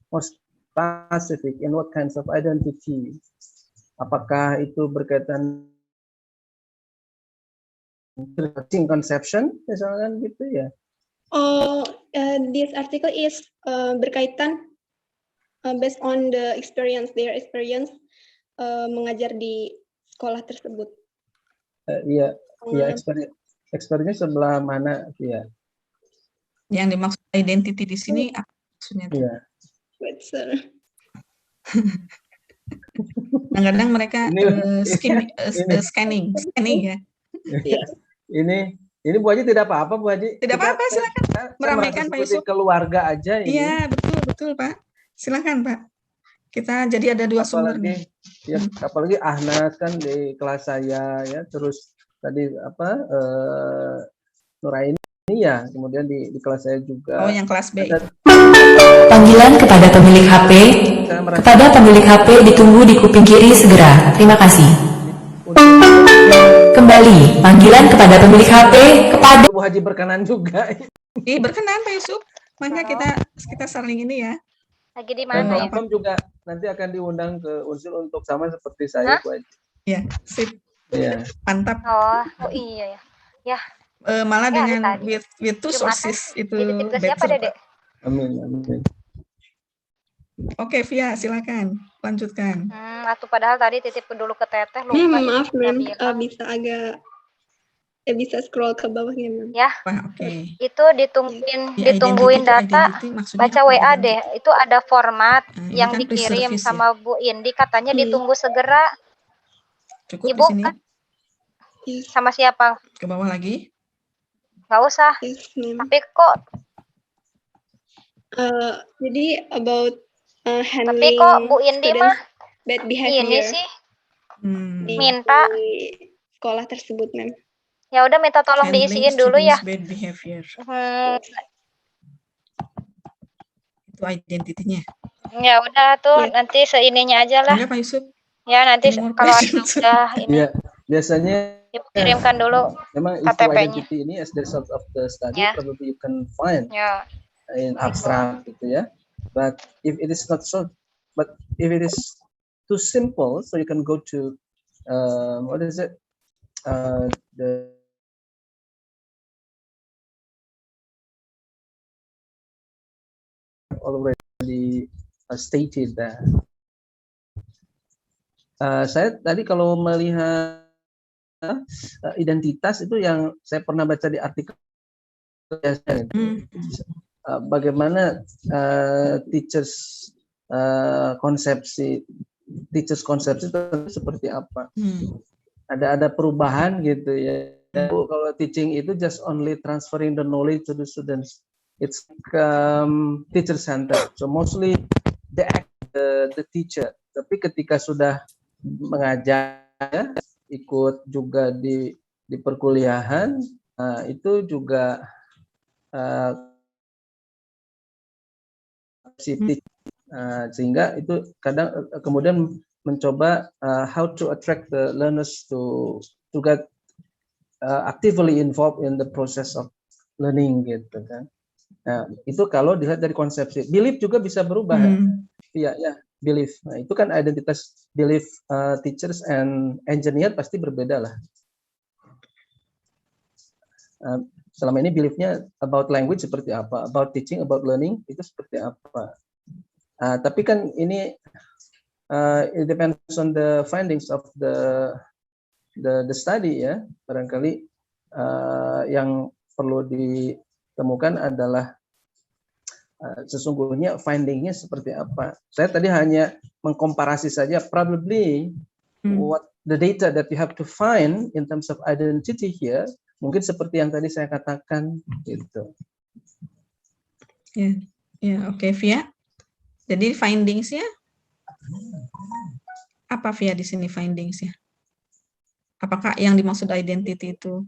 more specific in what kinds of identity? Apakah itu berkaitan dengan conception, misalkan gitu ya? Oh, this article is berkaitan based on the experience, their experience mengajar di sekolah tersebut. Iya, experience sebelah mana ya? Yang dimaksud identity di sini apa maksudnya? Iya. Kadang-kadang mereka scanning ya. Ini Bu Haji tidak apa-apa, Bu Haji. Tidak apa-apa, silakan meramaikan Pak Yusuf. Keluarga aja ini. Iya, betul Pak. Silakan Pak. Kita jadi ada dua sumber nih. Ya, apalagi Ahnas kan di kelas saya ya, terus tadi Nuraini ya, kemudian di kelas saya juga. Oh, yang kelas B. Panggilan kepada pemilik HP. Kepada pemilik HP ditunggu di kuping kiri segera. Terima kasih. Kembali, panggilan kepada pemilik HP kepada Bu Haji berkenan juga. Berkenan Pak Yusuf. Maka kita saling ini ya. Lagi di mana ya? Juga nanti akan diundang ke Unsil untuk sama seperti saya, Bu Haji. Iya, sip. Iya. Mantap. Oh iya ya. Ya. Malah dengan with two sources itu siapa, Dedek? Amin. Oke, Via, silakan lanjutkan. Atau padahal tadi titip dulu ke Teteh lupa. Maaf, Mem, bisa agak bisa scroll ke bawahnya, Mem. Ya. Oke. Itu ditungguin data. Baca WA deh. Itu ada format yang kan dikirim sama Bu Indi, katanya ditunggu segera. Cukup Ibu di sini. kan? Sama siapa? Ke bawah lagi. Nggak usah. Tapi kok jadi about handling. Tapi kok Bu Indi mah bad behavior ini sih minta sekolah tersebut, Mem. Ya udah minta tolong diisiin dulu ya. Bad behavior. Itu identitinya. Ya udah tuh nanti seininya aja lah. Enggak Pak Yusuf. Ya nanti kalau sudah ini. Ya, biasanya kirimkan dulu KTP-nya. Ini as the result of the study probably you can find in abstract gitu ya. But if it is not so, but if it is too simple, so you can go to what is it? The already stated that. Saya tadi kalau melihat identitas itu yang saya pernah baca di artikel bagaimana teachers konsepsi itu seperti apa. Ada perubahan gitu ya. Kalau teaching itu just only transferring the knowledge to the students. It's teacher centered. So mostly the teacher. Tapi ketika sudah mengajar, ikut juga di perkuliahan, itu juga sehingga itu kadang kemudian mencoba how to attract the learners to get actively involved in the process of learning gitu kan. Nah, itu kalau dilihat dari konsepsi. Belief juga bisa berubah. Ya, belief. Nah, itu kan identitas belief teachers and engineer pasti berbeda lah. Selama ini beliefnya about language seperti apa, about teaching, about learning itu seperti apa. Tapi kan ini it depends on the findings of the study ya. Barangkali yang perlu ditemukan adalah sesungguhnya findingnya seperti apa. Saya tadi hanya mengkomparasi saja, probably what the data that you have to find in terms of identity here, mungkin seperti yang tadi saya katakan gitu. Ya, oke, Via. Jadi findingsnya apa, Via, di sini findingsnya? Apakah yang dimaksud identity itu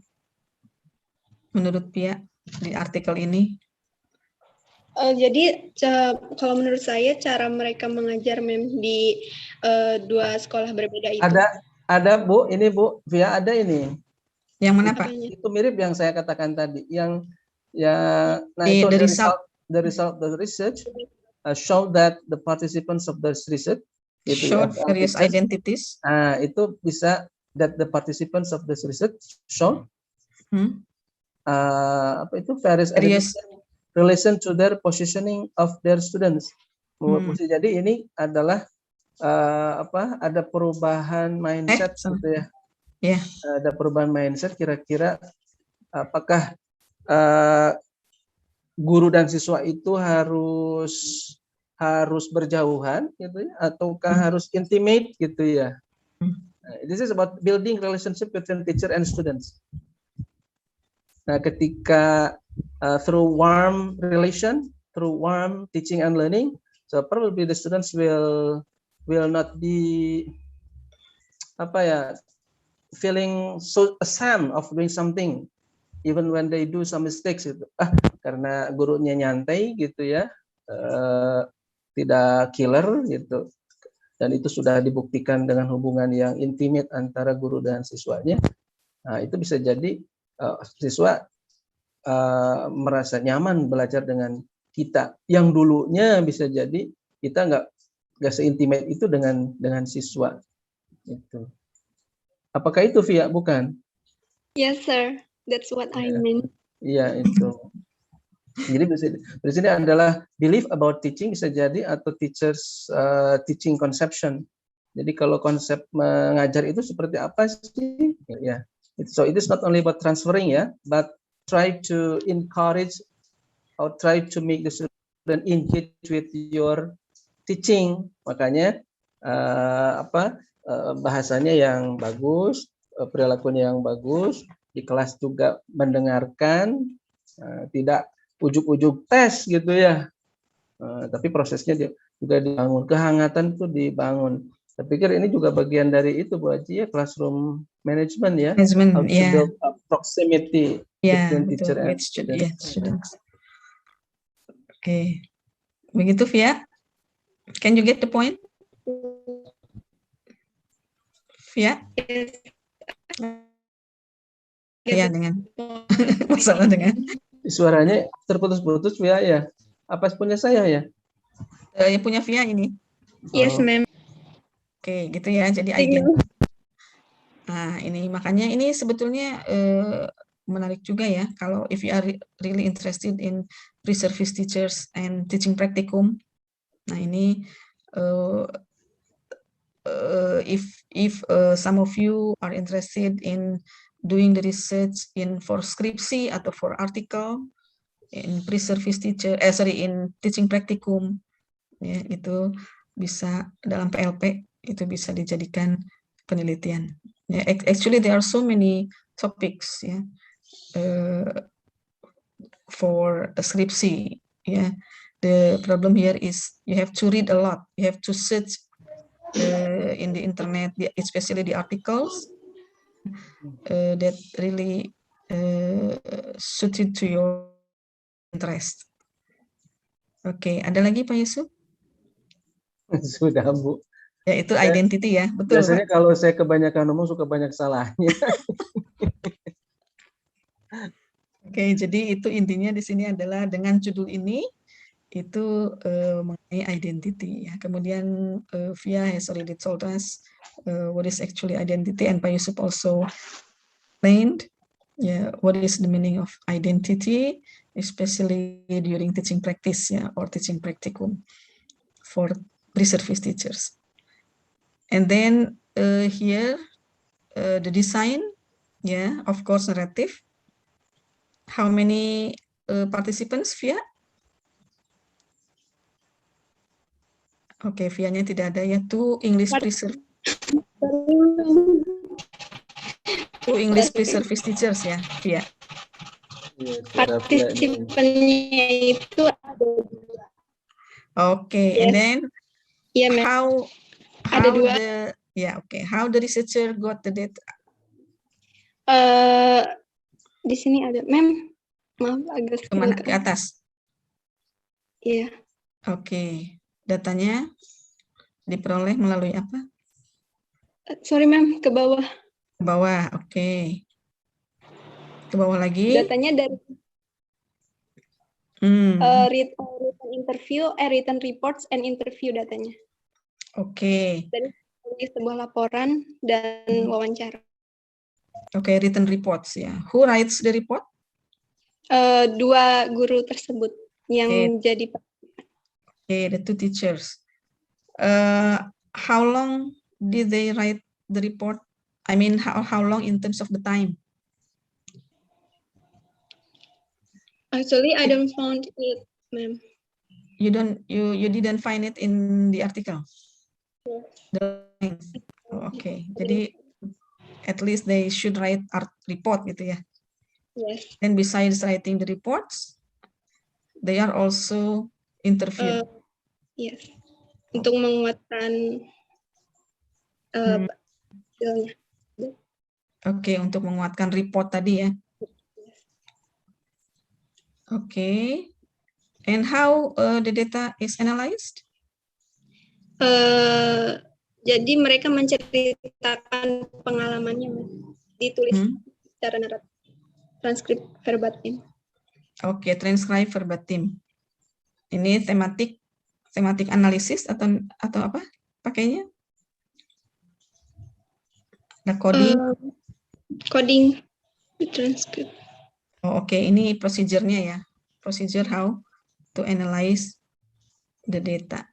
menurut Via di artikel ini? Jadi kalau menurut saya cara mereka mengajar di dua sekolah berbeda itu. Ada Bu, ini Bu Via, ada ini. Yang mana Pak? Itu mirip yang saya katakan tadi, yang nah itu the result the research show that the participants of this research itu Show FL various teachers, identities. itu bisa that the participants of this research show apa itu various relation to their positioning of their students. Bisa jadi ini adalah ada perubahan mindset gitu ya. Ada perubahan mindset, kira-kira apakah guru dan siswa itu harus berjauhan gitu ya, ataukah harus intimate gitu ya. This is about building relationship between teacher and students. Nah, ketika through warm relation, through warm teaching and learning, so probably the students will not be feeling so ashamed of doing something, even when they do some mistakes itu. Karena gurunya nyantai gitu ya, tidak killer gitu. Dan itu sudah dibuktikan dengan hubungan yang intimate antara guru dan siswanya. Nah, itu bisa jadi siswa merasa nyaman belajar dengan kita. Yang dulunya bisa jadi kita nggak seintimate itu dengan siswa. Itu. Apakah itu Via? Bukan? Yes, sir. That's what I mean. Iya, itu. Jadi di sini adalah belief about teaching bisa jadi, atau teachers teaching conception. Jadi kalau konsep mengajar itu seperti apa sih? Ya. So it is not only about transferring ya, but try to encourage or try to make the student engage with your teaching. Makanya bahasanya yang bagus, perilakunya yang bagus, di kelas juga mendengarkan, tidak ujuk-ujuk tes gitu ya, tapi prosesnya juga dibangun, kehangatan itu dibangun. Saya pikir ini juga bagian dari itu Bu Haji ya, classroom management ya, how to build up proximity between teacher and students. Oke, begitu Via? Can you get the point? Via? Ya, dengan masalah dengan suaranya terputus-putus Via ya. Apa punya saya ya? Yang punya Via ini. Yes, ma'am. Oke, gitu ya. Jadi identitas. Nah, ini makanya ini sebetulnya menarik juga ya. Kalau if you are really interested in pre-service teachers and teaching practicum. Nah, ini if some of you are interested in doing the research for skripsi atau for article in pre-service teacher, in teaching practicum, ya, itu bisa dalam PLP itu bisa dijadikan penelitian. Ya, actually there are so many topics ya for a skripsi. Ya, the problem here is you have to read a lot, you have to search in the internet, especially the articles that really suited to your interest. Oke, ada lagi Pak Yusuf? Sudah Bu. Ya, itu identity ya, betul. Biasanya Pak? Kalau saya kebanyakan ngomong suka banyak salahnya. Oke, jadi itu intinya di sini adalah dengan judul ini itu mengenai identity ya. Kemudian Via has already told us what is actually identity, and Pak Yusuf also explained what is the meaning of identity, especially during teaching practice or teaching practicum for pre-service teachers. And then here the design, of course narrative. How many participants Via? Oke, Via-nya tidak ada ya. Two English pre-service teachers ya, Via. Partisipannya itu ada dua. Oke, and then how ada dua. How the researcher got the data? Di sini ada, ma'am. Maaf, agak kemana ke atas? Iya. Oke, datanya diperoleh melalui apa? Sorry, ma'am, ke bawah. Ke bawah, oke. Ke bawah lagi. Datanya dari written reports and interview datanya. Oke. Dari sebuah laporan dan wawancara. Oke, written reports ya. Who writes the report? Dua guru tersebut yang jadi. Okay, the two teachers. How long did they write the report? I mean, how long in terms of the time? Actually, I don't found it, ma'am. You didn't find it in the article? Yes. The length. Oh, okay. Jadi at least they should write art report gitu ya. Yes. And besides writing the reports, they are also interviewed. Yes. Untuk menguatkan hasilnya. Oke, untuk menguatkan report tadi ya. Oke. And how the data is analyzed? Jadi mereka menceritakan pengalamannya, ditulis secara naratif, transkrip verbatim. Oke, transcribe verbatim. Ini tematik analisis atau apa pakainya? Ada coding. Coding transkrip. Oh, oke, ini prosedurnya ya. Procedure how to analyze the data.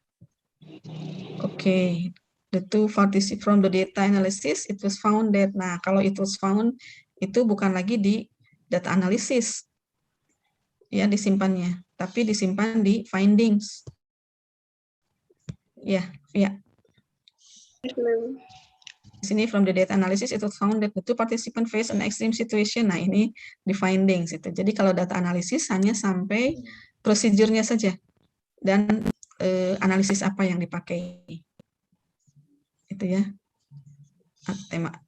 Okay, the two participants from the data analysis, it was found that, nah kalau it was found, itu bukan lagi di data analysis, ya disimpannya, tapi disimpan di findings. Ya, ya. Di sini from the data analysis, it was found that the two participants face an extreme situation. Nah ini di findings itu. Jadi kalau data analisis hanya sampai prosedurnya saja dan analisis apa yang dipakai. Itu ya,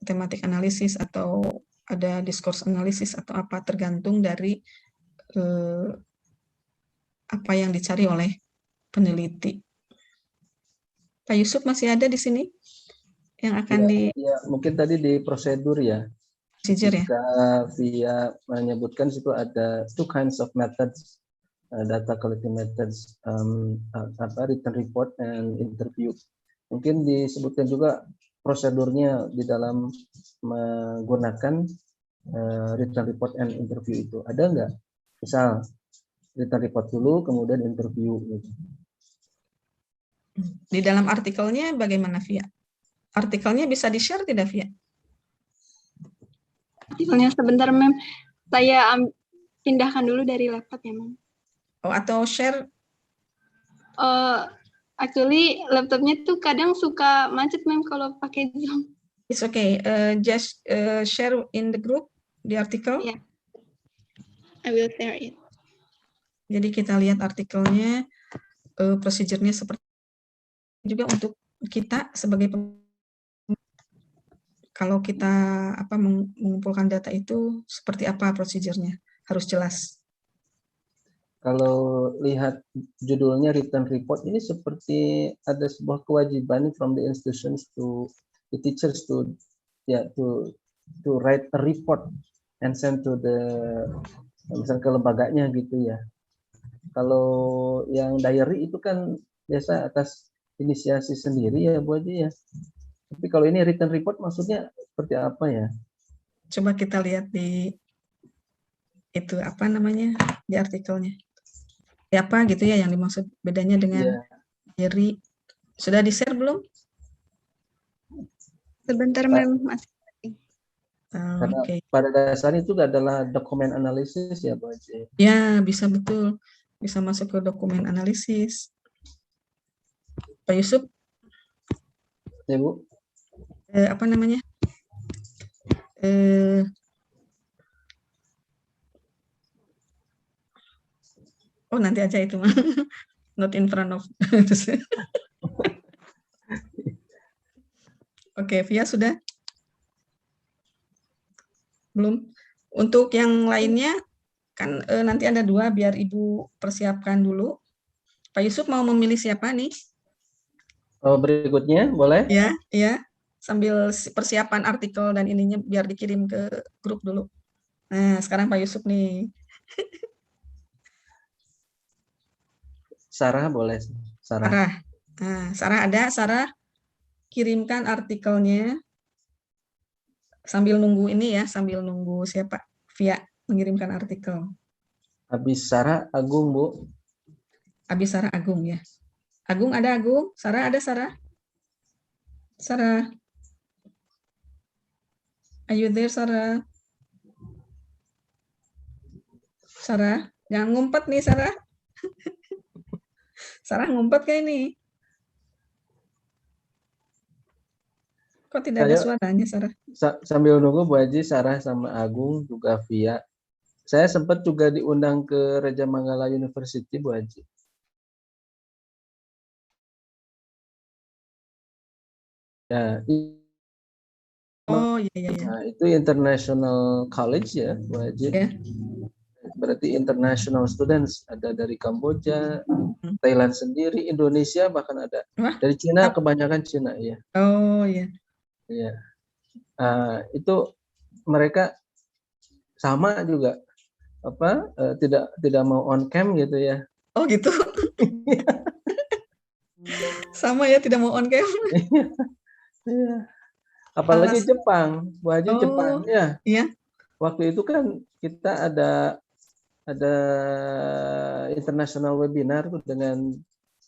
tematik analisis atau ada discourse analisis atau apa, tergantung dari apa yang dicari oleh peneliti. Pak Yusuf masih ada di sini yang akan ya, mungkin tadi di prosedur ya. Procedure jika Via menyebutkan situ ada two kinds of methods, data collecting methods, written report and interview. Mungkin disebutkan juga prosedurnya di dalam menggunakan written report and interview itu. Ada nggak? Misal written report dulu, kemudian interview. Di dalam artikelnya bagaimana, Via? Artikelnya bisa di-share tidak, Via? Artikelnya sebentar, Mem. Saya pindahkan dulu dari laptop ya, Mem. Oh, atau share? Actually, laptopnya tuh kadang suka macet, Mem, kalau pakai Zoom. It's okay. Just share in the group the article. Yeah. I will share it. Jadi kita lihat artikelnya, prosedurnya seperti juga untuk kita sebagai kalau kita mengumpulkan data itu seperti apa prosedurnya, harus jelas. Kalau lihat judulnya written report, ini seperti ada sebuah kewajiban from the institutions to the teachers to write a report and send to the misalnya ke lembaganya gitu ya. Kalau yang diary itu kan biasa atas inisiasi sendiri ya Bu Haji ya. Tapi kalau ini written report maksudnya seperti apa ya? Coba kita lihat di itu apa namanya di artikelnya. Ya apa gitu ya yang dimaksud bedanya dengan diary. Sudah di-share belum? Sebentar, Mem, masih. Karena pada dasarnya itu adalah dokumen analisis ya Bu Haji. Ya, bisa betul. Bisa masuk ke dokumen analisis. Pak Yusuf? Ya Bu. Apa namanya? Oh, nanti aja itu mah. Not in front of. Oke, Via sudah? Belum? Untuk yang lainnya, kan nanti ada 2, biar Ibu persiapkan dulu. Pak Yusuf mau memilih siapa nih? Oh, berikutnya, boleh? Ya, ya. Sambil persiapan artikel dan ininya biar dikirim ke grup dulu. Nah, sekarang Pak Yusuf nih. Sarah boleh. Sarah. Sarah. Nah, Sarah ada, Sarah kirimkan artikelnya sambil nunggu ini ya, sambil nunggu siapa? Via mengirimkan artikel. Habis Sarah, Agung, Bu. Habis Sarah, Agung ya. Agung ada, Agung? Sarah ada, Sarah? Sarah. Are you there, Sarah? Sarah, jangan ngumpet nih, Sarah. Sarah ngumpet kayak ini. Kok tidak ada suaranya, Sarah? Sambil nunggu Bu Haji, Sarah sama Agung juga via. Saya sempat juga diundang ke Raja Mangala University, Bu Haji. Ya, oh iya. Nah, itu International College ya, Bu Haji. Ya. Berarti international students, ada dari Kamboja, Thailand sendiri, Indonesia bahkan ada. Dari Cina, kebanyakan Cina ya. Oh iya. Ya. Itu mereka sama juga tidak mau on cam gitu ya. Oh gitu. Sama ya, tidak mau on cam. Iya. Apalagi Jepang, Bu Haji, Jepang ya. Iya. Waktu itu kan kita ada international webinar dengan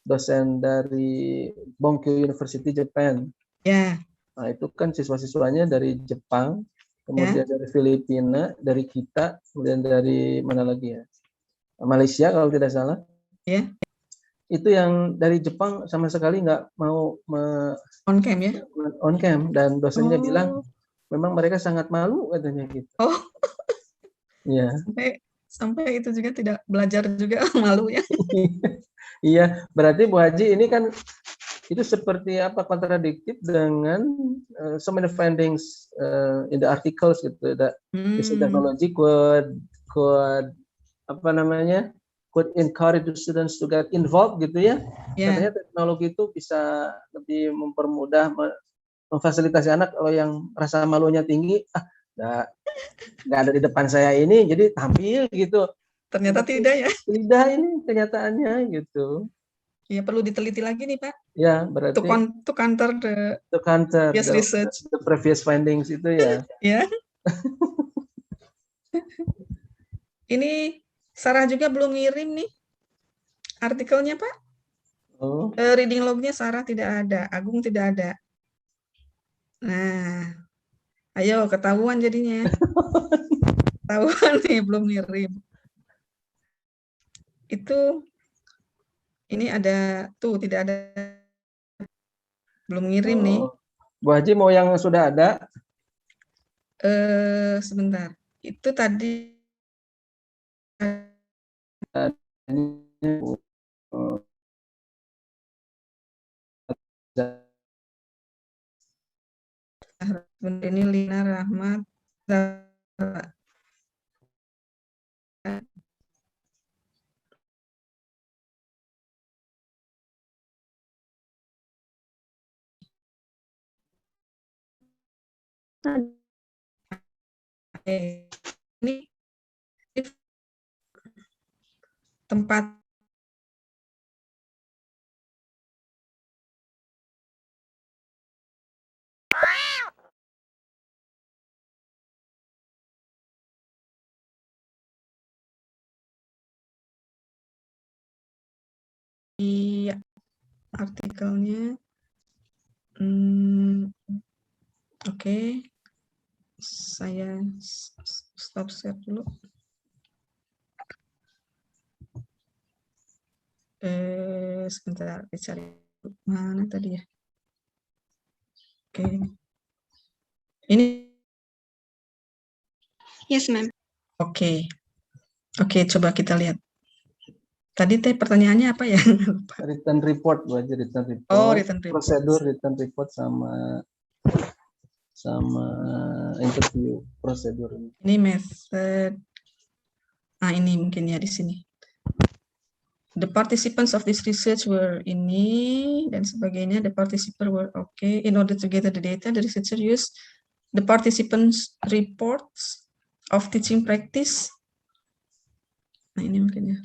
dosen dari Bonkyo University Japan. Ya. Nah, itu kan siswa-siswanya dari Jepang, kemudian dari Filipina, dari kita, kemudian dari mana lagi ya? Malaysia kalau tidak salah. Ya. Itu yang dari Jepang sama sekali nggak mau on cam ya? On cam, dan dosennya bilang memang mereka sangat malu katanya gitu. Oh. Iya. Sampai itu juga tidak belajar juga malunya. Iya, berarti Bu Haji ini kan itu seperti apa, kontradiktif dengan so many findings in the articles gitu. This technology could could encourage the students to get involved gitu ya. Katanya teknologi itu bisa lebih mempermudah, memfasilitasi anak kalau yang rasa malunya tinggi, nggak ada di depan saya ini, jadi tampil gitu. Ternyata tidak ya? Tidak, ini kenyataannya gitu. Ya perlu diteliti lagi nih Pak. Ya berarti. To counter the research. The previous findings itu ya. Ya. Ini Sarah juga belum ngirim nih artikelnya Pak. Oh. Reading lognya Sarah tidak ada, Agung tidak ada. Nah, ayo ketahuan jadinya. Ketahuan nih belum ngirim. Itu ini ada tuh, tidak ada, belum ngirim nih. Bu Haji mau yang sudah ada? Sebentar. Itu tadi ini Lina Rahmat. Ini tempat di artikelnya. Oke. Saya stop share dulu. Sebentar, dicari mana tadi ya. Oke. Ini. Yes, ma'am. Oke, coba kita lihat. Tadi pertanyaannya apa ya? Written report, Bu Haji, written report. Oh, written report. Prosedur written report sama interview prosedur. Ini method. Ini mungkin ya di sini. The participants of this research were ini dan sebagainya. The participants were okay. In order to gather the data, the researcher used the participants' reports of teaching practice. Ini mungkin ya.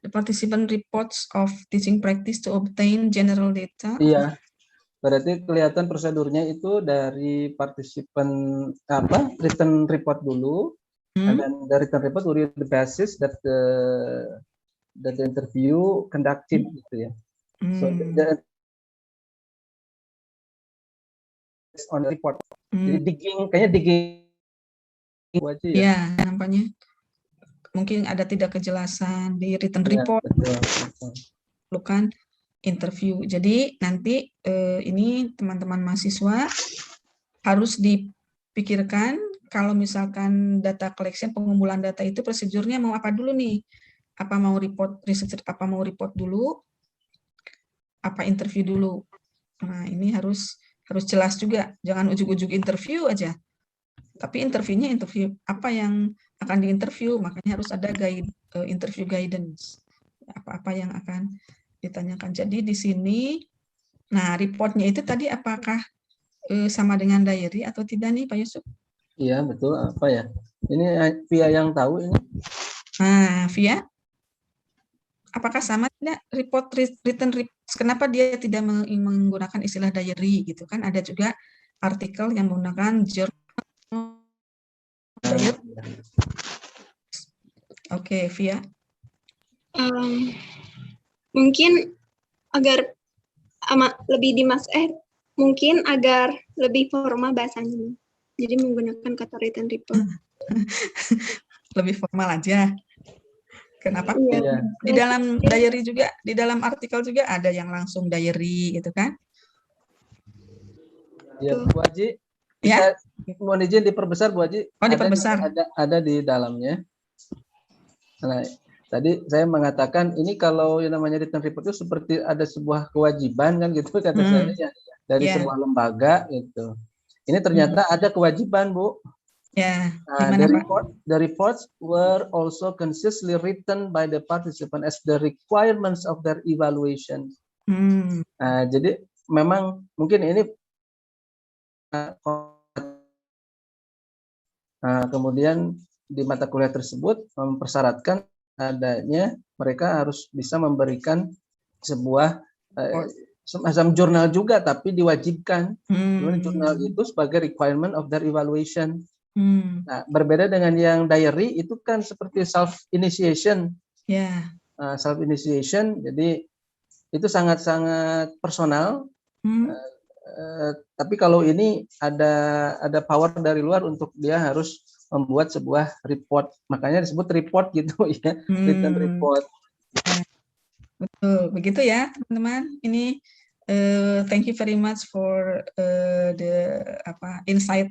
The participant reports of teaching practice to obtain general data. Iya, berarti kelihatan prosedurnya itu dari partisipan written report dulu, and then the written report will be the basis that the interview conducted gitu ya. So on the report. Jadi kayaknya digging aja ya. Ya, nampaknya mungkin ada tidak kejelasan di written report, bukan interview. Jadi nanti ini teman-teman mahasiswa harus dipikirkan kalau misalkan data collection, pengumpulan data itu prosedurnya mau apa dulu nih? Apa mau report research, apa mau report dulu, apa interview dulu. Nah, ini harus jelas juga, jangan ujug-ujug interview aja. Tapi interviewnya interview apa yang akan diinterview, makanya harus ada interview guidance. Apa-apa yang akan ditanyakan. Jadi di sini, nah reportnya itu tadi apakah sama dengan diary atau tidak nih Pak Yusuf? Iya betul, apa ya? Ini Via yang tahu ini. Nah Via, apakah sama tidak written report? Kenapa dia tidak menggunakan istilah diary gitu kan? Ada juga artikel yang menggunakan journal. Oke, Via. Mungkin agar mungkin agar lebih formal bahasanya. Jadi menggunakan kata written report. Lebih formal aja. Kenapa? Iya. Di dalam diary juga, di dalam artikel juga ada yang langsung diary gitu kan? Ya, Bu Haji. Ya. Mohon izin diperbesar Bu Haji. Oh, diperbesar. Ada di dalamnya. Nah, tadi saya mengatakan ini kalau yang namanya written report itu seperti ada sebuah kewajiban kan gitu kata saya ya, dari sebuah lembaga gitu. Ini ternyata ada kewajiban Bu. Ya. The reports were also consistently written by the participant as the requirements of their evaluation. Nah, jadi memang mungkin ini kemudian di mata kuliah tersebut mempersyaratkan adanya mereka harus bisa memberikan sebuah semacam jurnal juga, tapi diwajibkan. Jurnal itu sebagai requirement of their evaluation. Nah, berbeda dengan yang diary itu kan seperti self initiation. Self initiation, jadi itu sangat-sangat personal. Tapi kalau ini ada power dari luar untuk dia harus membuat sebuah report, makanya disebut report gitu ya, written report. Betul, begitu ya teman-teman. Ini thank you very much for the insight,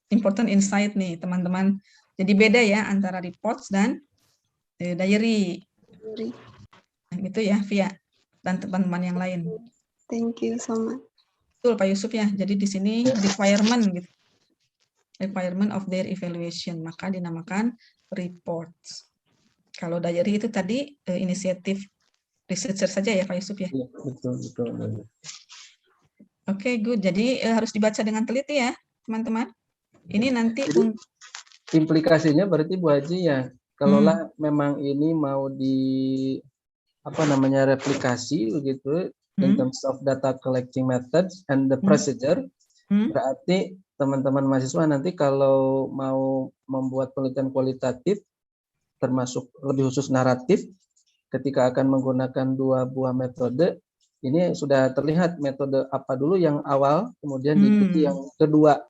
important insight nih teman-teman. Jadi beda ya antara reports dan diary. Nah, gitu ya Via dan teman-teman yang lain. Thank you so much. Betul Pak Yusuf ya. Jadi di sini requirement gitu. Requirement of their evaluation, maka dinamakan reports. Kalau diary itu tadi inisiatif researcher saja ya Pak Yusuf ya. Betul. Oke, good. Jadi harus dibaca dengan teliti ya, teman-teman. Ini nanti implikasinya berarti Bu Haji ya, kalaulah memang ini mau di replikasi begitu in terms of data collecting methods and the procedure, berarti teman-teman mahasiswa nanti kalau mau membuat penelitian kualitatif termasuk lebih khusus naratif, ketika akan menggunakan dua buah metode, ini sudah terlihat metode apa dulu yang awal, kemudian diikuti yang kedua.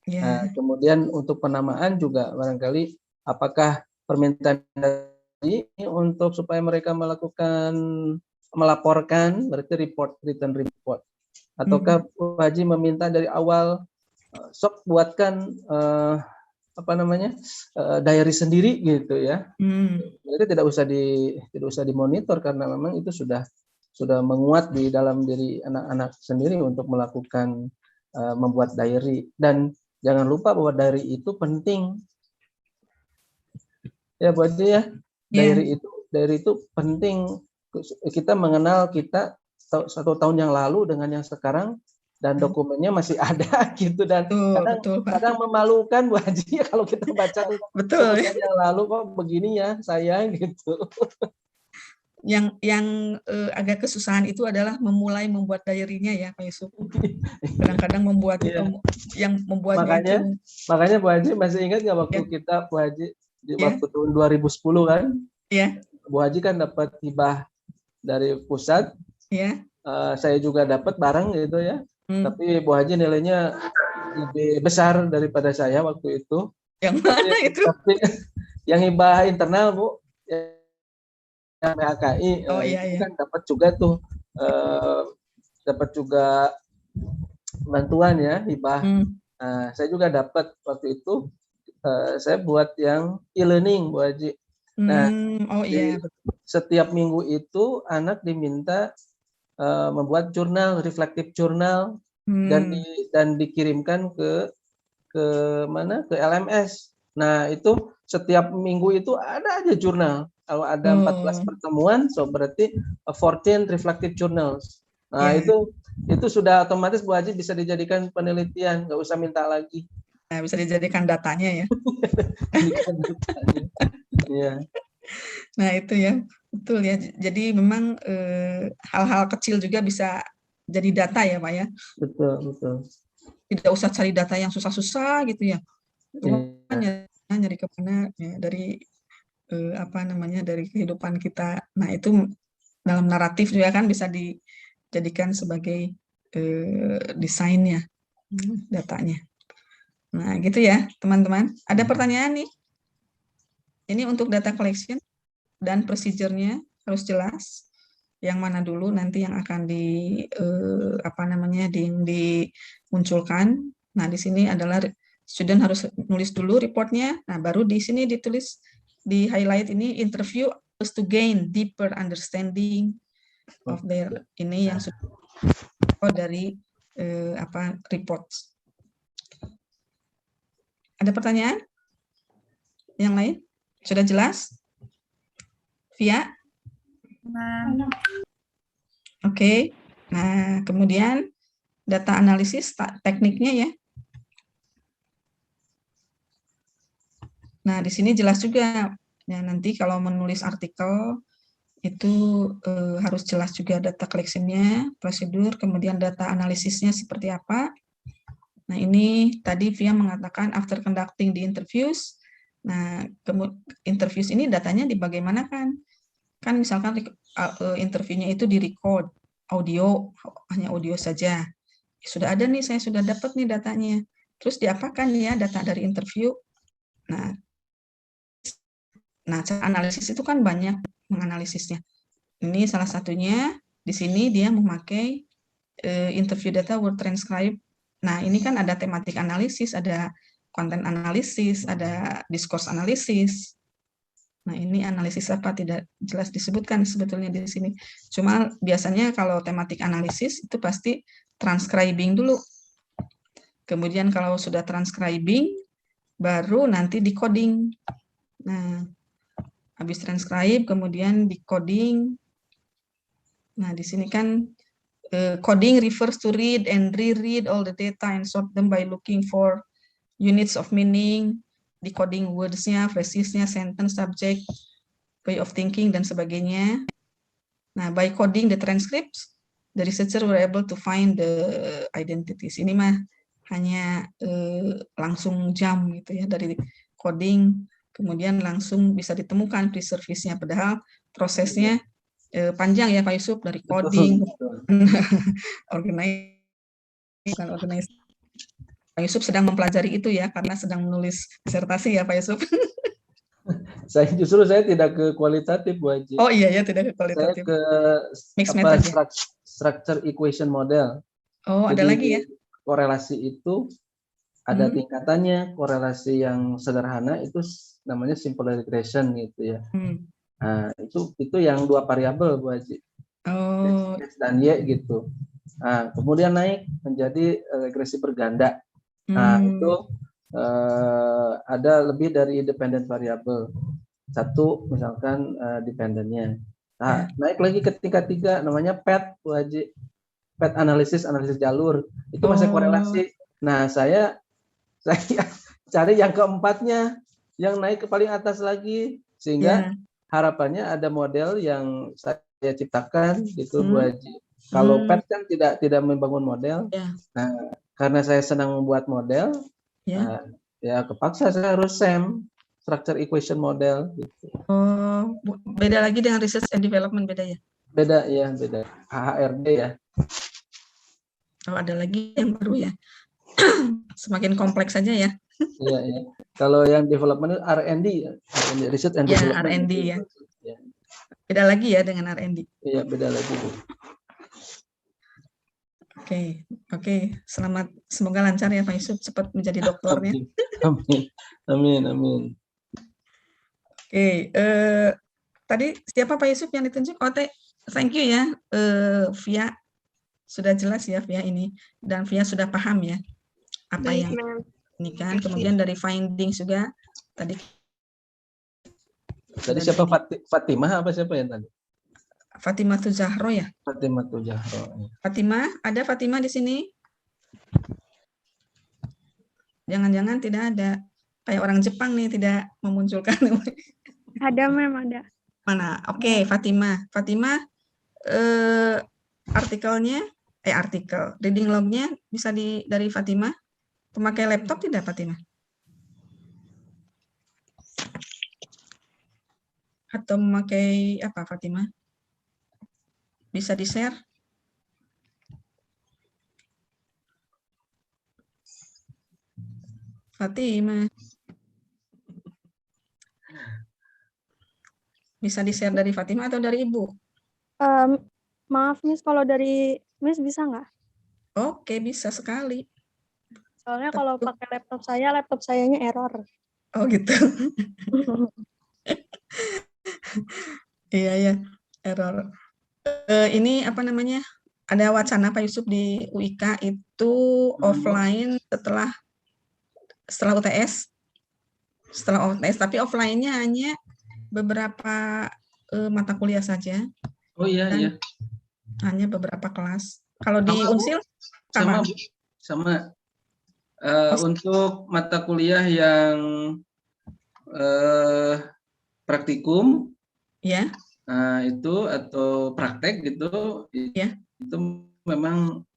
Nah, kemudian untuk penamaan juga barangkali apakah permintaan ini untuk supaya mereka melaporkan berarti written report, ataukah Bu Haji meminta dari awal sok buatkan diary sendiri gitu ya. Jadi tidak usah dimonitor karena memang itu sudah menguat di dalam diri anak-anak sendiri untuk melakukan membuat diary. Dan jangan lupa bahwa diary itu penting. Ya Bu Haji ya. Diary itu penting. Kita mengenal kita 1 tahun yang lalu dengan yang sekarang, dan dokumennya masih ada gitu, dan kadang memalukan Bu Haji ya kalau kita baca yang lalu kok begini ya saya gitu. agak kesusahan itu adalah memulai membuat diary-nya ya Pak Yusuf. Kadang-kadang membuat yang membuatnya makanya Bu Haji masih ingat nggak waktu kita Bu Haji di waktu tahun 2010 kan? Iya. Bu Haji kan dapat hibah dari pusat. Iya. Saya juga dapat barang gitu ya. Tapi Bu Haji nilainya lebih besar daripada saya waktu itu. Yang mana itu? Tapi yang hibah internal Bu, yang PHKI, itu kan dapat juga tuh, dapat juga bantuan ya hibah. Saya juga dapat waktu itu. Saya buat yang e-learning Bu Haji. Nah, setiap minggu itu anak diminta membuat jurnal, reflective journal, dan dikirimkan ke mana? Ke LMS. Nah, itu setiap minggu itu ada aja jurnal. Kalau ada 14 pertemuan, so berarti 14 reflective journals. Nah, itu sudah otomatis Bu Haji bisa dijadikan penelitian, nggak usah minta lagi. Nah, bisa dijadikan datanya ya. Nah, itu ya. Betul ya. Jadi memang hal-hal kecil juga bisa jadi data ya, Pak ya. Betul. Tidak usah cari data yang susah-susah gitu ya. Nyari kemana ya, dari dari kehidupan kita. Nah, itu dalam naratif juga kan bisa dijadikan sebagai desainnya, datanya. Nah, gitu ya, teman-teman. Ada pertanyaan nih? Ini untuk data collection dan procedure-nya harus jelas. Yang mana dulu nanti yang akan dimunculkan. Nah, di sini adalah student harus nulis dulu reportnya. Nah, baru di sini ditulis, di highlight ini interview us to gain deeper understanding of their ini yang sudah dari reports. Ada pertanyaan? Yang lain? Sudah jelas? Via? Oke. Nah, kemudian data analisis tekniknya ya. Nah, di sini jelas juga ya, nanti kalau menulis artikel itu harus jelas juga data collection-nya, prosedur, kemudian data analisisnya seperti apa. Nah, ini tadi Via mengatakan after conducting the interviews. Nah, interviews ini datanya dibagaimanakan? Kan misalkan interviewnya itu di-record audio, hanya audio saja. Sudah ada nih, saya sudah dapat nih datanya. Terus diapakan ya data dari interview? Nah, cara analisis itu kan banyak menganalisisnya. Ini salah satunya, di sini dia memakai interview data word transcribe. Nah, ini kan ada tematik analisis, ada konten analisis, ada discourse analisis. Nah, ini analisis apa tidak jelas disebutkan sebetulnya di sini. Cuma biasanya kalau tematik analisis itu pasti transcribing dulu. Kemudian kalau sudah transcribing, baru nanti decoding. Nah, habis transcribe, kemudian decoding. Nah, di sini kan coding refers to read and reread all the data and sort them by looking for units of meaning, decoding words-nya, phrasesnya, sentence, subject, way of thinking, dan sebagainya. Nah, by coding the transcripts, the researcher were able to find the identities. Ini mah hanya langsung jam gitu ya, dari coding, kemudian langsung bisa ditemukan pre-service-nya, padahal prosesnya panjang ya Pak Yusuf, dari coding, organize. Pak Yusuf sedang mempelajari itu ya, karena sedang menulis disertasi ya Pak Yusuf. Saya tidak ke kualitatif Bu Haji. Oh iya ya, tidak ke kualitatif. Saya ke structure equation model. Oh, jadi, ada lagi ya? Korelasi itu ada tingkatannya. Korelasi yang sederhana itu namanya simple regression gitu ya. Nah, itu yang 2 variabel Bu Haji. Oh. X dan Y gitu. Nah, kemudian naik menjadi regresi berganda. Nah, itu ada lebih dari independent variabel. Satu misalkan dependennya. Nah, naik lagi ke tingkat 3 namanya PET Bu Haji. PET analisis jalur. Itu masih korelasi. Nah, saya cari yang keempatnya, yang naik ke paling atas lagi, sehingga harapannya ada model yang saya ciptakan gitu Bu Haji. Kalau PET kan tidak membangun model. Nah, karena saya senang membuat model, ya kepaksa saya harus SEM, structure equation model gitu. Oh, beda lagi dengan research and development, beda ya? Beda ya, beda. HHRD ya. Oh, ada lagi yang baru ya. Semakin kompleks saja ya. Iya, iya. Kalau yang development R&D ya, research and development. R&D ya. Beda lagi ya dengan R&D. Iya, beda lagi. Oke. Selamat, semoga lancar ya Pak Yusuf, cepat menjadi doktornya. Amin. Oke, tadi siapa Pak Yusuf yang ditunjuk? Oh, thank you ya, Via. Sudah jelas ya Via ini, dan Via sudah paham ya apa yang ini kan. Kemudian dari findings juga tadi siapa Fatimah apa siapa yang tadi? Fatimah Zahro ya? Fatimah Zahro. Fatimah, ada Fatimah di sini? Jangan-jangan tidak ada. Kayak orang Jepang nih, tidak memunculkan. Ada, Mem, ada. Mana? Oke, Fatimah. Fatimah, artikel, reading lognya bisa dari Fatimah. Pemakai laptop tidak, Fatimah? Atau memakai apa, Fatimah? Bisa di-share? Fatimah. Bisa di-share dari Fatimah atau dari Ibu? Maaf, Miss, kalau dari Miss bisa nggak? Oke, bisa sekali. Soalnya kalau pakai laptop sayanya error. Oh gitu. Iya, error. Ini apa namanya? Ada wacana Pak Yusuf di UIK itu offline setelah UTS. Tapi offline-nya hanya beberapa mata kuliah saja. Oh iya. Hanya beberapa kelas. Kalau di Unsil sama. Untuk mata kuliah yang praktikum, ya, itu atau praktek gitu, itu memang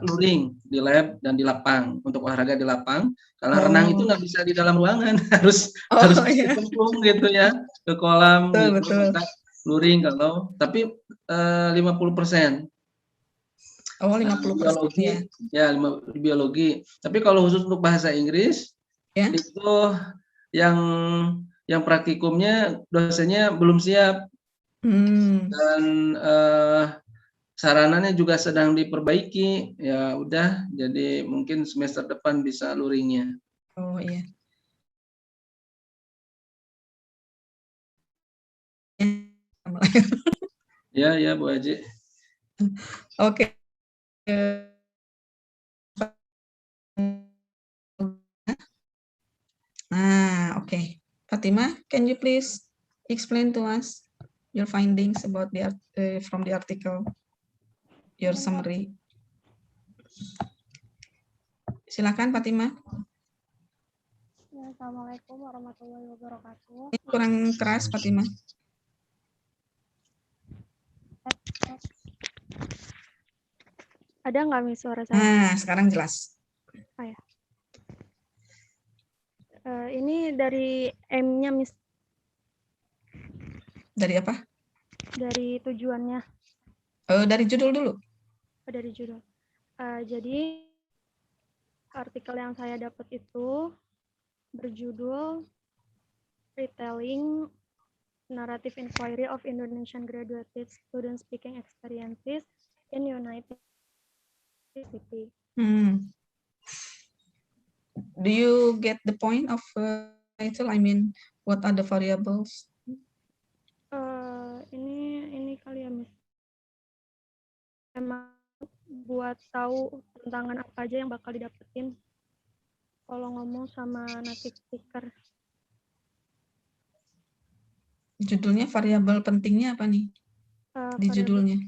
luring di lab dan di lapang. Untuk olahraga di lapang, kalau renang itu nggak bisa di dalam ruangan, harus dikempung gitu ya ke kolam. Betul. Luring tapi 50%. Oh, 50%. Biologi, ya biologi. Tapi kalau khusus untuk bahasa Inggris, itu yang praktikumnya dosennya belum siap. Dan sarananya juga sedang diperbaiki. Ya udah, jadi mungkin semester depan bisa luringnya. Oh iya. Ya Bu Haji. Oke. Oke. Fatimah, can you please explain to us your findings about from the article, your summary? Silakan Fatimah. Assalamualaikum warahmatullahi wabarakatuh. Ini kurang keras Fatimah. Ada nggak Miss suara saya? Sekarang jelas. Ya. Ini dari M-nya Miss. Dari apa? Dari tujuannya. Dari judul dulu. Dari judul. Jadi artikel yang saya dapat itu berjudul Retelling Narrative Inquiry of Indonesian Graduate Student Speaking Experiences in United City. Do you get the point of title? I mean, what are the variables? Ini kali ya, Miss. Emang buat tahu tantangan apa aja yang bakal didapetin kalau ngomong sama native speaker. Judulnya variabel pentingnya apa nih? Di judulnya.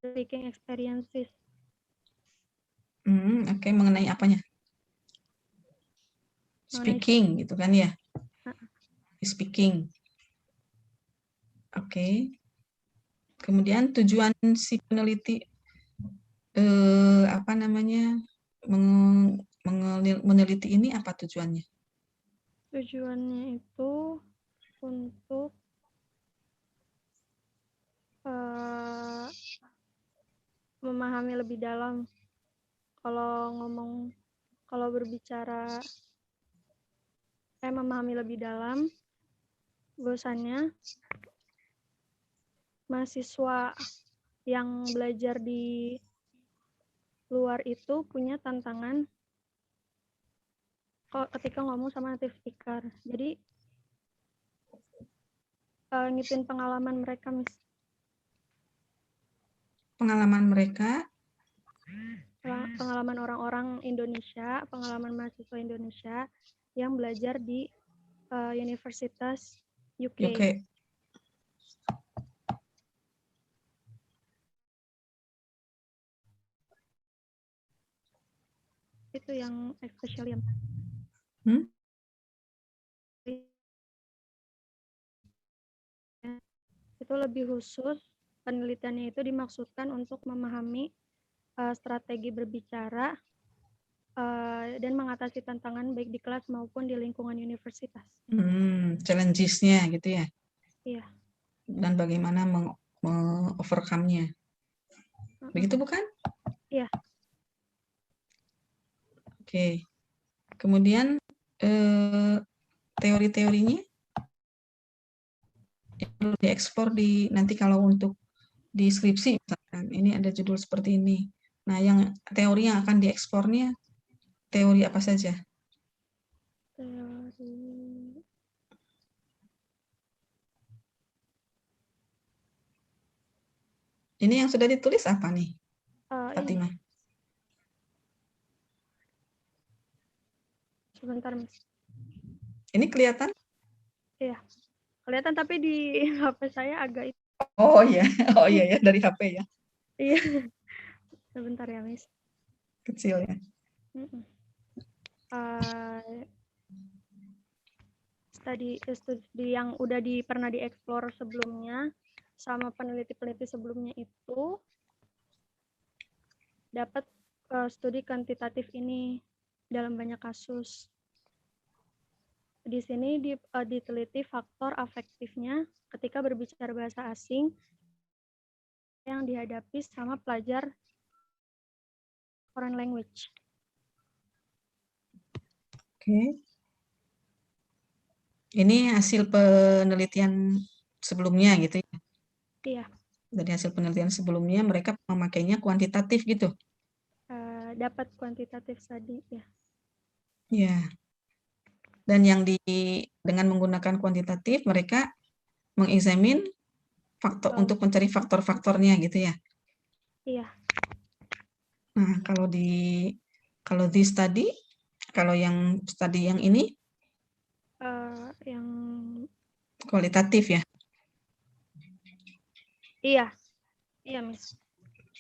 Speaking experiences. Oke, mengenai apanya? Speaking gitu kan ya? Speaking. Oke. Kemudian tujuan si peneliti apa namanya meneliti ini apa tujuannya? Tujuannya itu untuk memahami lebih dalam. Kalau berbicara memahami lebih dalam, bahwasannya mahasiswa yang belajar di luar itu punya tantangan ketika ngomong sama native speaker. Jadi ngikutin pengalaman mereka, Miss. Pengalaman mereka? Pengalaman orang-orang Indonesia, pengalaman mahasiswa Indonesia yang belajar di Universitas UK. Itu yang especially yang itu lebih khusus, penelitiannya itu dimaksudkan untuk memahami strategi berbicara dan mengatasi tantangan baik di kelas maupun di lingkungan universitas. Challenges-nya gitu ya? Iya. Dan bagaimana overcome-nya. Begitu bukan? Iya. Oke. Kemudian teori-teorinya perlu diekspor nanti kalau untuk di skripsi misalkan ini ada judul seperti ini. Nah, yang teori yang akan diekspornya teori apa saja? Ini yang sudah ditulis apa nih, Fatimah? Sebentar, Miss. Ini kelihatan? Iya, kelihatan tapi di HP saya agak itu. Oh iya, ya dari HP ya. Iya, sebentar ya, Miss. Kecil ya. Studi yang udah pernah dieksplor sebelumnya sama peneliti-peneliti sebelumnya itu dapat studi kuantitatif ini dalam banyak kasus. Di sini diteliti faktor afektifnya ketika berbicara bahasa asing yang dihadapi sama pelajar foreign language. Oke. Ini hasil penelitian sebelumnya gitu ya? Iya. Dari hasil penelitian sebelumnya mereka memakainya kuantitatif gitu? Dapat kuantitatif tadi ya. Ya. Dan yang dengan menggunakan kuantitatif mereka mengexamine faktor untuk mencari faktor-faktornya gitu ya? Iya. Nah, kalau this study, kalau yang studi yang ini yang kualitatif ya? Iya, Miss.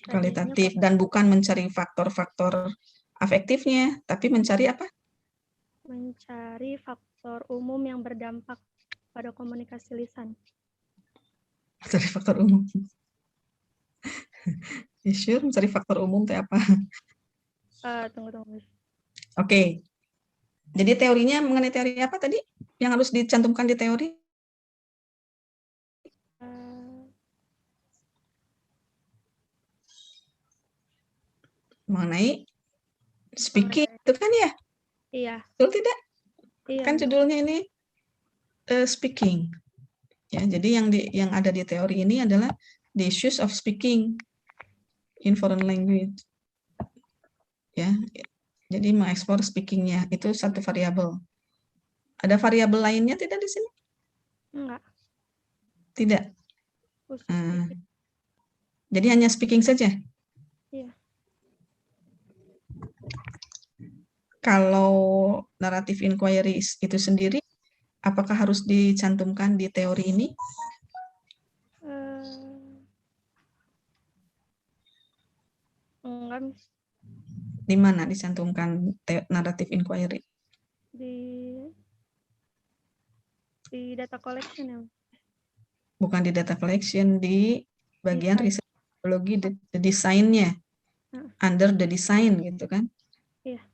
Kualitatif dan bukan mencari faktor-faktor afektifnya, tapi mencari apa? Mencari faktor umum yang berdampak pada komunikasi lisan. Mencari faktor umum. Sure, mencari faktor umum itu apa? Tunggu. Oke. Jadi teorinya mengenai teori apa tadi? Yang harus dicantumkan di teori? Mengenai speaking itu kan ya? Iya. Betul tidak? Iya. Kan judulnya ini speaking. Ya, jadi yang ada di teori ini adalah the issues of speaking in foreign language. Ya. Jadi mengekspor speaking-nya itu satu variabel. Ada variabel lainnya tidak di sini? Enggak. Tidak. Jadi hanya speaking saja? Iya. Kalau narrative inquiry itu sendiri, apakah harus dicantumkan di teori ini? Enggak. Di mana dicantumkan narrative inquiry? Di data collection ya. Bukan di data collection, di bagian riset metodologi, the design-nya. Under the design gitu kan? Iya.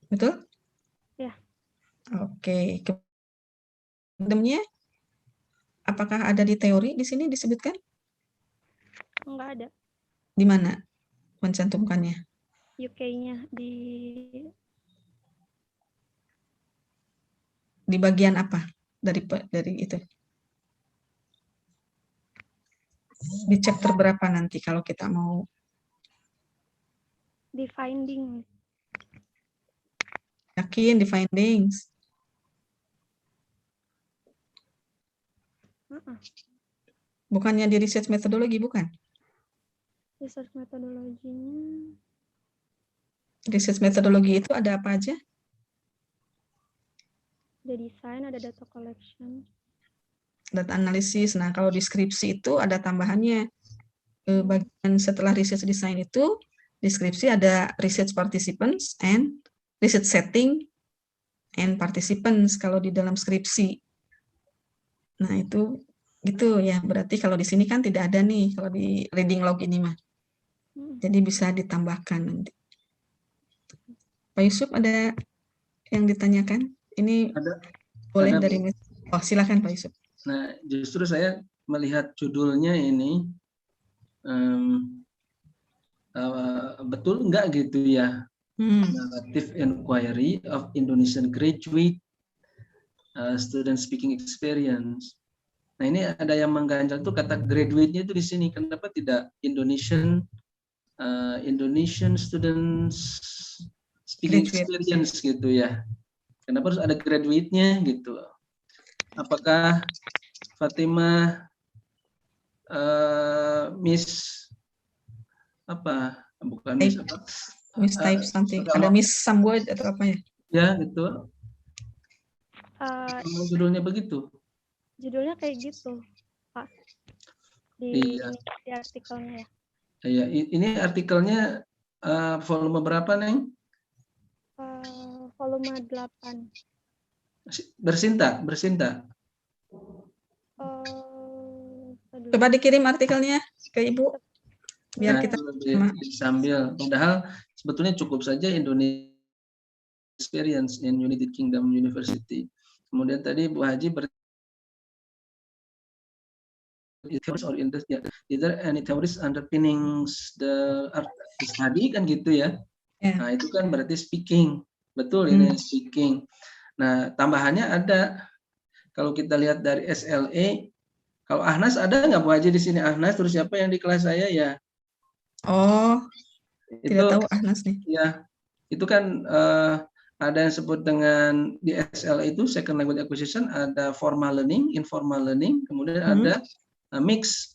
Betul? Iya. Oke. Kemudiannya, apakah ada di teori di sini disebutkan? Enggak ada. Di mana mencantumkannya? UK-nya di bagian apa dari itu? Di chapter berapa nanti kalau kita mau? di finding. Yakin di findings? Bukannya di research methodology, bukan? Research metodologinya. Research methodology itu ada apa aja? Ada desain, ada data collection. Data analisis. Nah, kalau deskripsi itu ada tambahannya. Bagian setelah research design itu, deskripsi ada research participants and research setting and participants kalau di dalam skripsi. Nah, itu gitu ya. Berarti kalau di sini kan tidak ada nih kalau di reading log ini mah. Jadi bisa ditambahkan nanti. Pak Yusuf ada yang ditanyakan? Ini Ada. boleh Ada, dari oh, silakan Pak Yusuf. Nah, justru saya melihat judulnya ini betul enggak gitu ya, narrative inquiry of Indonesian graduate student speaking experience. Nah, ini ada yang mengganjal tuh kata graduate-nya itu di sini. Kenapa tidak Indonesian students speaking experience gitu ya? Kenapa harus ada graduate-nya gitu? Apakah Fatimah Miss apa? Bukan Miss apa? Miss type something. Ada Miss somewhat atau apa ya? Ya, gitu. Judulnya begitu. Judulnya kayak gitu, Pak. Di artikelnya ya. Iya, ini artikelnya volume berapa, Neng? Volume 8. Bersinta. Coba dikirim artikelnya ke Ibu biar kita sambil. Padahal sebetulnya cukup saja Indonesia experience in United Kingdom University. Kemudian tadi Bu Haji either any theories underpinnings the study kan gitu ya. Nah, itu kan berarti speaking. Betul ini speaking. Nah, tambahannya ada. Kalau kita lihat dari SLE, kalau Ahnas ada nggak Bu Haji di sini? Ahnas, terus siapa yang di kelas saya ya? Oh, itu, tidak tahu Ahnas nih. Ya, itu kan ada yang sebut dengan di SLE itu second language acquisition, ada formal learning, informal learning, kemudian ada mix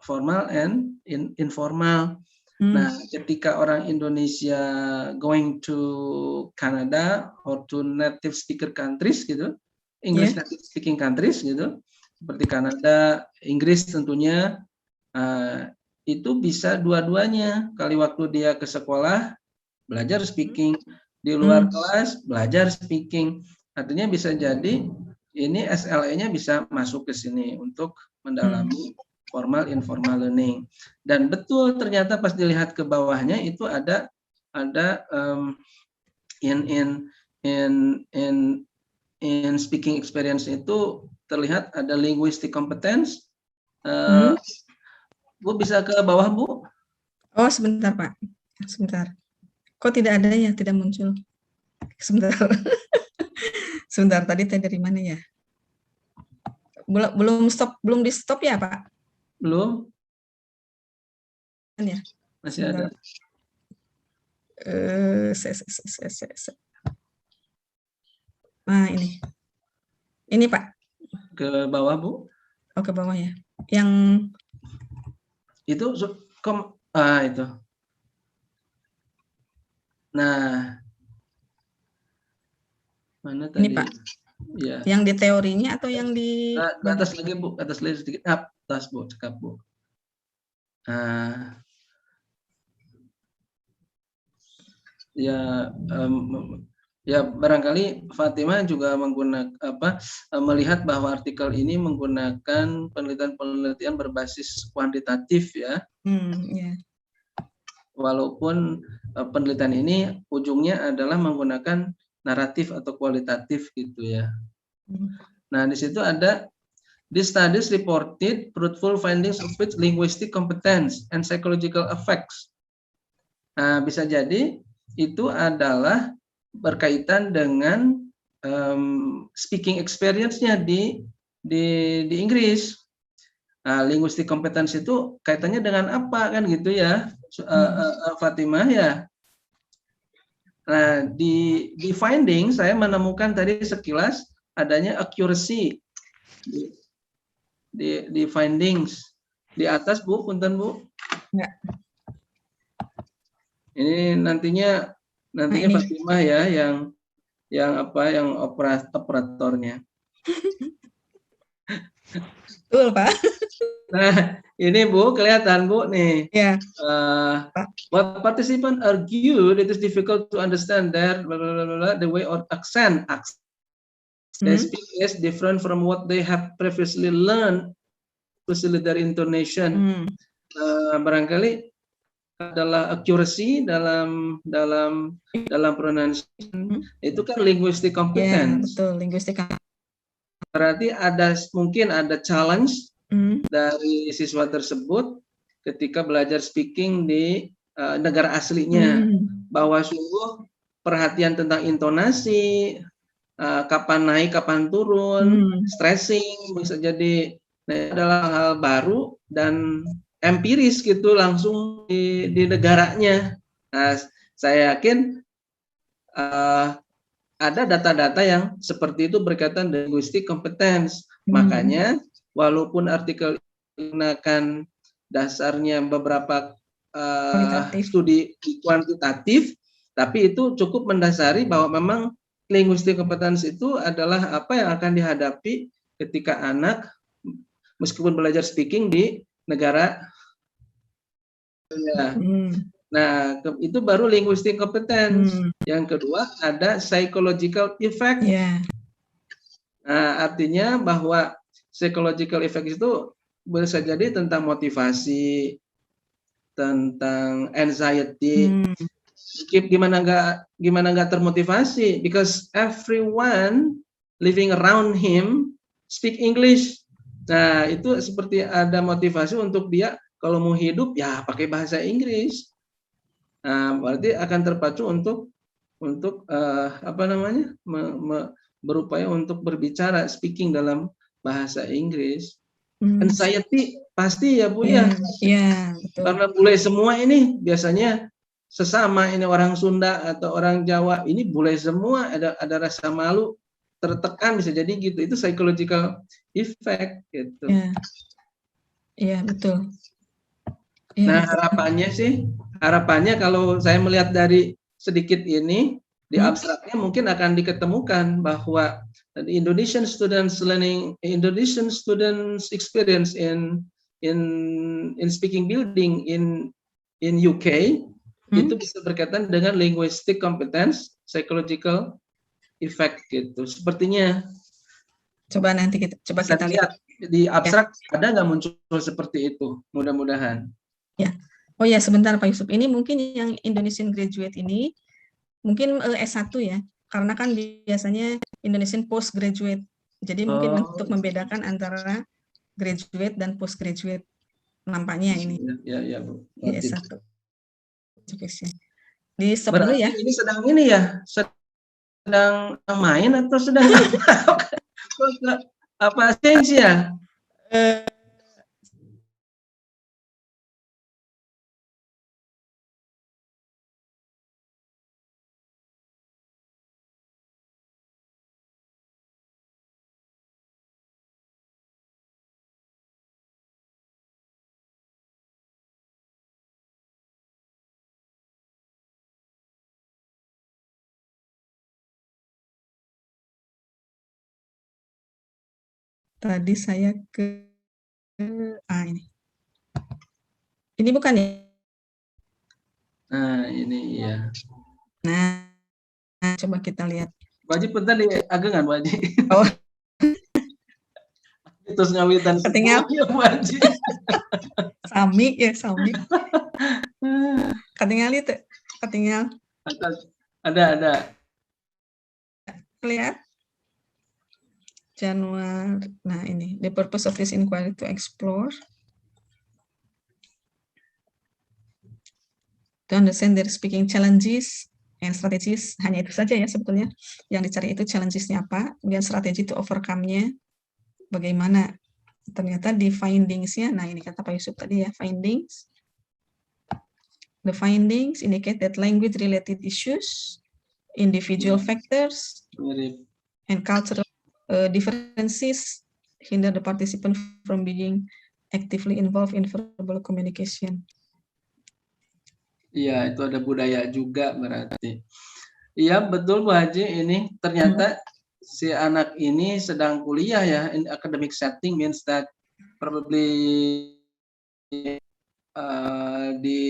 formal and informal. Nah, ketika orang Indonesia going to Canada or to native speaker countries gitu, English native speaking countries gitu, seperti Kanada, Inggris tentunya, itu bisa dua-duanya. Kali waktu dia ke sekolah belajar speaking, di luar kelas belajar speaking. Artinya bisa jadi ini SLE-nya bisa masuk ke sini untuk mendalami formal informal learning. Dan betul ternyata pas dilihat ke bawahnya itu ada in speaking experience itu terlihat ada linguistic competence. Bu bisa ke bawah, Bu? Oh, sebentar, Pak. Sebentar. Kok tidak ada ya, tidak muncul? Sebentar. Sebentar, tadi dari mana ya? Belum di stop ya, Pak? Belum. Ya. Masih ada. Nah, ini. Ini, Pak. Ke bawah, Bu. Oh, ke bawah ya. Yang itu itu. Nah, mana tadi? Ini, Pak. Ya. Yang di teorinya atau yang di atas lagi, Bu, atas lagi sedikit. Atas, Bu, cekap, Bu. ya ya barangkali Fatimah juga melihat bahwa artikel ini menggunakan penelitian berbasis kuantitatif ya. Ya. Walaupun penelitian ini ujungnya adalah menggunakan naratif atau kualitatif gitu ya. Nah, di situ ada these studies reported fruitful findings of which linguistic competence and psychological effects. Nah, bisa jadi itu adalah berkaitan dengan speaking experience-nya di Inggris. Nah, linguistic competence itu kaitannya dengan apa kan gitu ya, Fatimah ya. Nah, di finding saya menemukan tadi sekilas adanya accuracy di findings di atas Bu, punten Bu. Ya. Ini nantinya Fatimah ya yang operatornya. Betul, Pak. Nah, ini Bu, kelihatan Bu nih. Ya. What participants argued it is difficult to understand their the way or accent. They speak is different from what they have previously learned, especially their intonation. Barangkali adalah accuracy dalam pronunciation itu kan linguistic competence. Ya, betul, linguistik. Berarti mungkin ada challenge dari siswa tersebut ketika belajar speaking di negara aslinya, bahwa sungguh perhatian tentang intonasi, kapan naik, kapan turun, stressing bisa jadi adalah hal baru dan empiris gitu langsung di negaranya. Nah, saya yakin ada data-data yang seperti itu berkaitan dengan linguistic competence. Makanya walaupun artikel menggunakan dasarnya beberapa studi kuantitatif, tapi itu cukup mendasari bahwa memang linguistic competence itu adalah apa yang akan dihadapi ketika anak meskipun belajar speaking di negara. Ya. Nah, itu baru linguistic competence. Yang kedua ada psychological effect. Nah, artinya bahwa psychological effect itu bisa jadi tentang motivasi, tentang anxiety. Gimana nggak termotivasi? Because everyone living around him speak English. Nah, itu seperti ada motivasi untuk dia kalau mau hidup ya pakai bahasa Inggris. Nah, berarti akan terpacu untuk berupaya untuk berbicara speaking dalam bahasa Inggris. Anxiety pasti ya Bu ya. Iya, betul. Karena bule semua ini biasanya sesama ini orang Sunda atau orang Jawa ini bule semua ada rasa malu, tertekan bisa jadi gitu. Itu psychological effect gitu. Iya, betul. Nah, harapannya kalau saya melihat dari sedikit ini di abstraknya mungkin akan diketemukan bahwa Indonesian students experience in speaking building in UK itu bisa berkaitan dengan linguistic competence, psychological effect gitu. Sepertinya. Coba nanti kita lihat di abstrak ada nggak muncul seperti itu? Mudah-mudahan. Ya. Oh ya, sebentar Pak Yusuf. Ini mungkin yang Indonesian graduate ini mungkin S1 ya. Karena kan biasanya Indonesian postgraduate. Jadi mungkin untuk membedakan antara graduate dan postgraduate nampaknya ini. Ya, Bu. S1. Di sebelum ya. Ini sedang ini ya. Sedang main atau sedang apa change ya? Tadi saya ke ini. Ini bukan ya? Nah, ini ya. Nah, coba kita lihat. Bu Haji punten di agengan Bu Haji. Oh. Terus ngawitan Ketinggal. ya Bu Haji. Sami ya, sami. Ketinggal itu, ketinggal. Ada. Lihat. Januari. Nah, ini the purpose of this inquiry to explore, to understand their speaking challenges and strategies. Hanya itu saja ya sebetulnya yang dicari, itu challenges-nya apa, kemudian strategi to overcome-nya bagaimana. Ternyata di findings-nya, nah ini kata Pak Yusuf tadi ya, findings. The findings indicate that language-related issues, individual factors, and cultural differences hinder the participant from being actively involved in verbal communication. Iya, itu ada budaya juga berarti. Iya, betul Bu Haji, ini ternyata si anak ini sedang kuliah ya, in academic setting means that probably di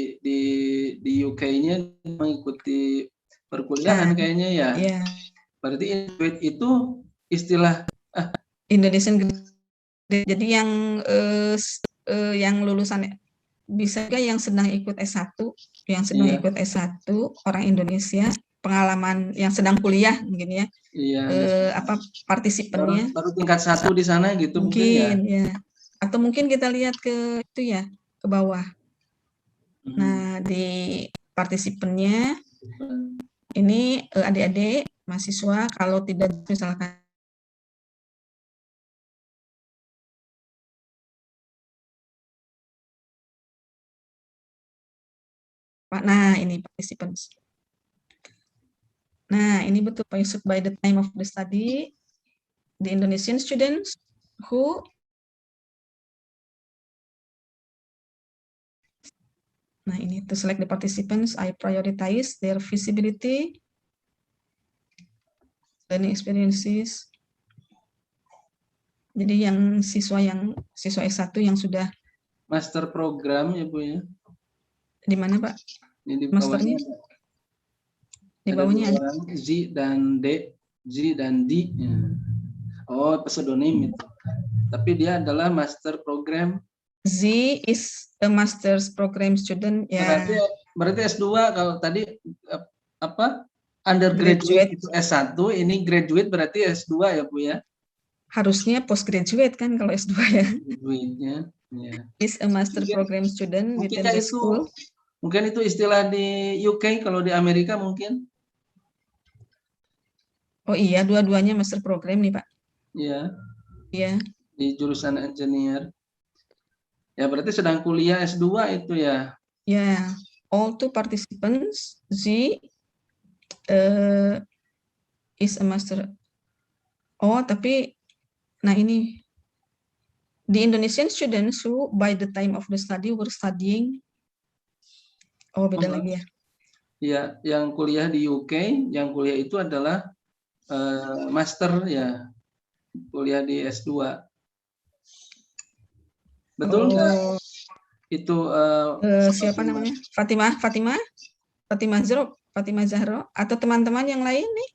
UK-nya mengikuti perkuliahan kayaknya ya. Yeah. Berarti itu istilah Indonesian graduate. Jadi yang lulusan bisa juga yang sedang ikut S1, ikut S1 orang Indonesia, pengalaman yang sedang kuliah mungkin ya. Iya. Partisipannya baru tingkat 1 di sana gitu mungkin ya. Atau mungkin kita lihat ke itu ya, ke bawah. Nah, di partisipannya ini adik-adik mahasiswa kalau tidak misalkan nah ini participants. Nah, ini betul Pak Yusuf, by the time of the study, the Indonesian students who nah ini to select the participants, I prioritize their visibility, learning experiences. Jadi yang siswa S1 yang sudah master program ya Bu ya. Di mana Pak? Di masternya? Di bawahnya ada Z dan D, Z dan D. Ya. Oh, pseudonym itu. Tapi dia adalah master program. Z is a master's program student ya. Berarti S2 kalau tadi undergraduate itu S1, ini graduate berarti S2 ya Bu ya. Harusnya postgraduate kan kalau S2 ya. Graduate-nya. Yeah. Is a master program student within the school. Mungkin itu istilah di UK, kalau di Amerika mungkin. Oh iya, dua-duanya master program nih Pak. Iya. Iya. Di jurusan engineer. Ya berarti sedang kuliah S2 itu ya. Ya, all two participants, Z is a master. Oh, tapi nah ini the Indonesian students who by the time of the study were studying. Oh, beda lagi ya. Iya, yang kuliah di UK, yang kuliah itu adalah master ya. Kuliah di S2. Betul nggak? Itu siapa namanya? Fatimah Zahro atau teman-teman yang lain nih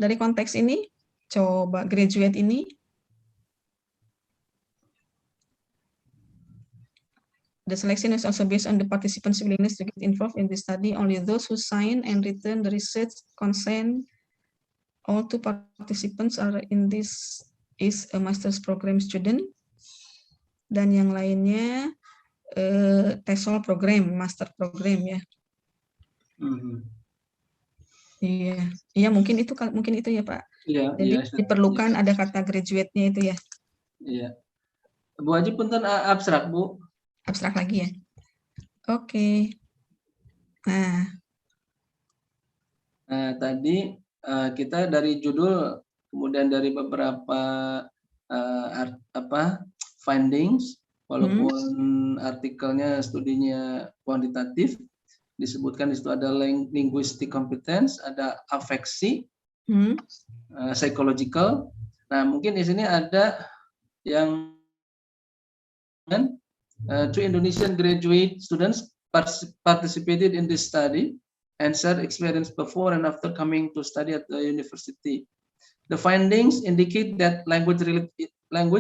dari konteks ini, coba graduate ini. The selection is also based on the participants' willingness to get involved in the study. Only those who sign and return the research consent. All two participants are in this is a master's program student. Dan yang lainnya TESOL program, master program ya. Iya mungkin itu ya Pak. Iya. Jadi diperlukan ada kata graduate-nya itu ya. Iya. Bu Haji punten abstrak Bu. Abstrak lagi ya. Oke. Nah tadi kita dari judul, kemudian dari beberapa findings, walaupun artikelnya studinya kuantitatif, disebutkan di situ ada linguistic competence, ada afeksi, psychological. Nah mungkin di sini ada yang two Indonesian graduate students participated in this study. and share experience before and after coming to study at the university. The findings indicate that language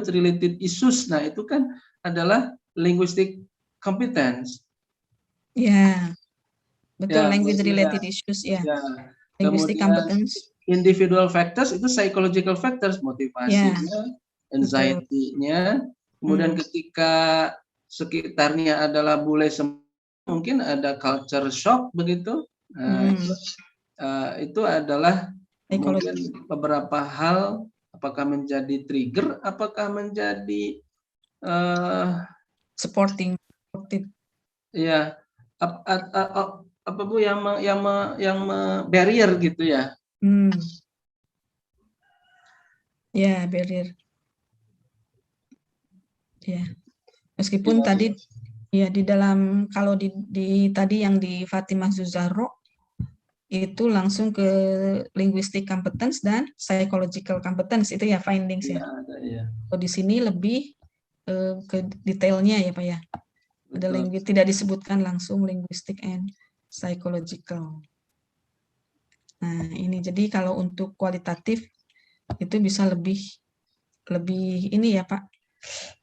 related issues, nah itu kan adalah linguistic competence. Ya, betul, Ya, language related ya, issues ya. ya. Linguistic Kemudian competence. individual factors itu psychological factors, motivasinya, anxiety-nya. Kemudian ketika sekitarnya adalah bule semua, mungkin ada culture shock begitu. Nah, itu adalah mungkin beberapa hal, apakah menjadi trigger, apakah menjadi supporting. Ya, apa Bu yang barrier gitu ya? Ya, barrier. Ya, meskipun tadi ya di dalam, kalau di tadi yang di Fatimah Zuzaro itu langsung ke linguistic competence dan psychological competence, itu ya findings ya. Kalau di sini lebih ke detailnya ya Pak ya. Ada tidak disebutkan langsung linguistic and psychological. Nah, ini jadi kalau untuk kualitatif itu bisa lebih ini ya Pak.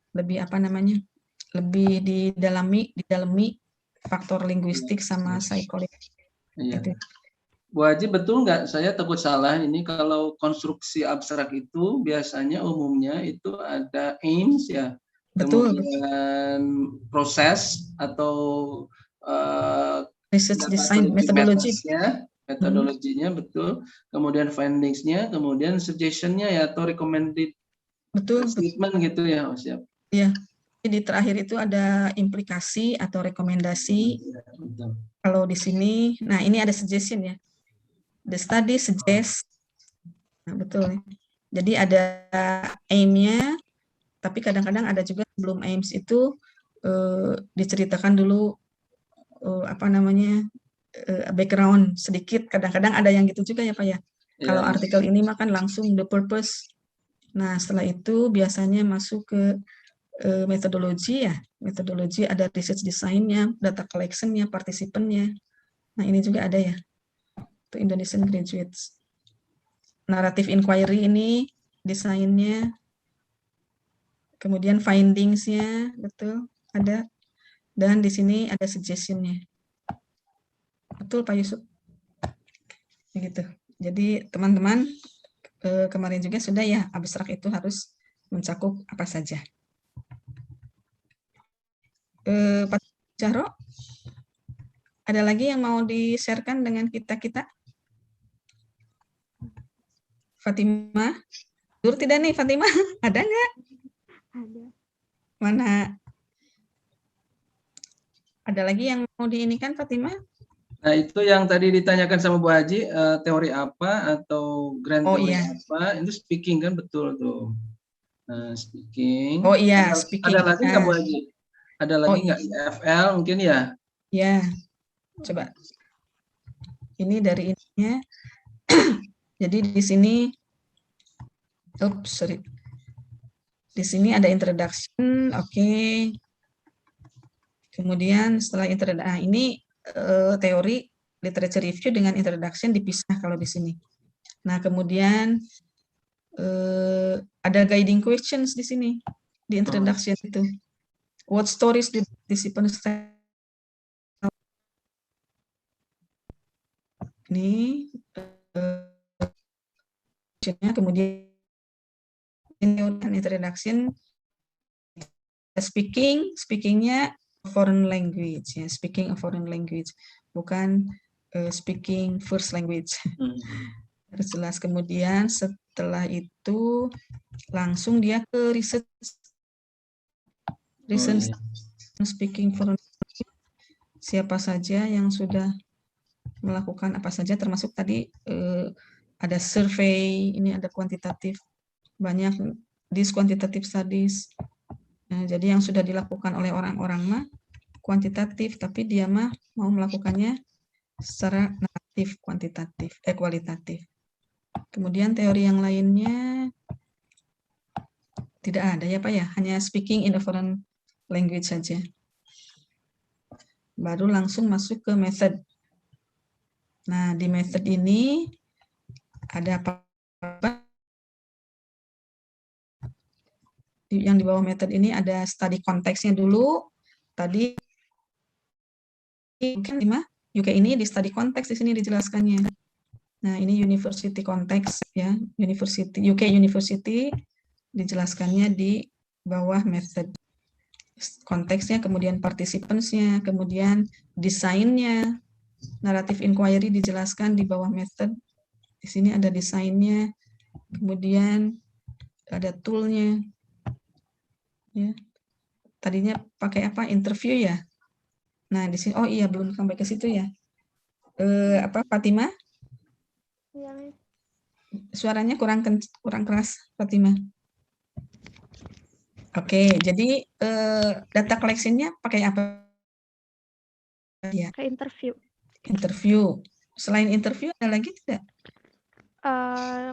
Lebih apa namanya? Lebih didalami faktor linguistik sama psikologi. Iya. Gitu. Bu Haji, betul nggak saya takut salah ini kalau konstruksi abstrak itu biasanya umumnya itu ada aims ya, kemudian proses atau research design metodologinya betul, kemudian findingsnya, kemudian suggestionnya ya atau recommended statement gitu ya. Siap. Iya. Di terakhir itu ada implikasi atau rekomendasi. Kalau di sini, nah ini ada suggestion ya. The study suggests, nah, betul. Jadi ada aim-nya, tapi kadang-kadang ada juga sebelum aims itu diceritakan dulu apa namanya background sedikit. Kadang-kadang ada yang gitu juga ya Pak ya. Kalau artikel ini makan langsung the purpose. Nah setelah itu biasanya masuk ke metodologi ya. Metodologi ada research design-nya, data collection-nya, partisipannya. Nah ini juga ada ya. Untuk Indonesian graduates. Narrative inquiry ini desainnya, kemudian findings-nya, betul, ada. Dan di sini ada suggestion-nya. Betul Pak Yusuf? Begitu. Jadi teman-teman, kemarin juga sudah ya, abstrak itu harus mencakup apa saja. Pak Jahro, ada lagi yang mau di-sharekan dengan kita-kita? Fatimah? Dur tidak nih Fatimah? Ada nggak? Ada. Mana? Ada lagi yang mau diinikan Fatimah? Nah itu yang tadi ditanyakan sama Bu Haji, teori apa atau grand teori apa, itu speaking kan betul tuh. Nah, speaking. Oh iya, speaking. Ada lagi nggak Bu Haji? Ada lagi nggak FL mungkin ya? Ya, coba. Ini dari ininya. Jadi di sini, di sini ada introduction, oke. Kemudian setelah introduction, ini teori literature review dengan introduction dipisah kalau di sini. Nah kemudian ada guiding questions di sini di introduction itu. What stories did participants tell? Ini kemudian introduction, speakingnya foreign language ya, speaking a foreign language, bukan speaking first language. Harus jelas. Kemudian setelah itu langsung dia ke research speaking foreign language. Siapa saja yang sudah melakukan apa saja, termasuk tadi ada survei, ini ada kuantitatif, banyak this quantitative studies. Nah, jadi yang sudah dilakukan oleh orang-orang mah kuantitatif, tapi dia mah mau melakukannya secara naratif, kualitatif. Kemudian teori yang lainnya tidak ada ya Pak ya, hanya speaking in a foreign language saja. Baru langsung masuk ke method. Nah, di method ini ada apa? Yang di bawah method ini ada study konteksnya dulu. Tadi UK ini di study konteks di sini dijelaskannya. Nah, ini university konteks ya, university UK University dijelaskannya di bawah method. Konteksnya, kemudian participants-nya, kemudian desainnya, narrative inquiry dijelaskan di bawah method. Di sini ada desainnya, kemudian ada tool-nya. Ya. Tadinya pakai apa? Interview ya. Nah, di sini, oh iya, belum sampai ke situ ya. Apa, Fatima? Iya, Suaranya kurang keras, Fatima. Oke, jadi data collection-nya pakai apa? Ya, ke interview. interview. Selain interview, ada lagi tidak?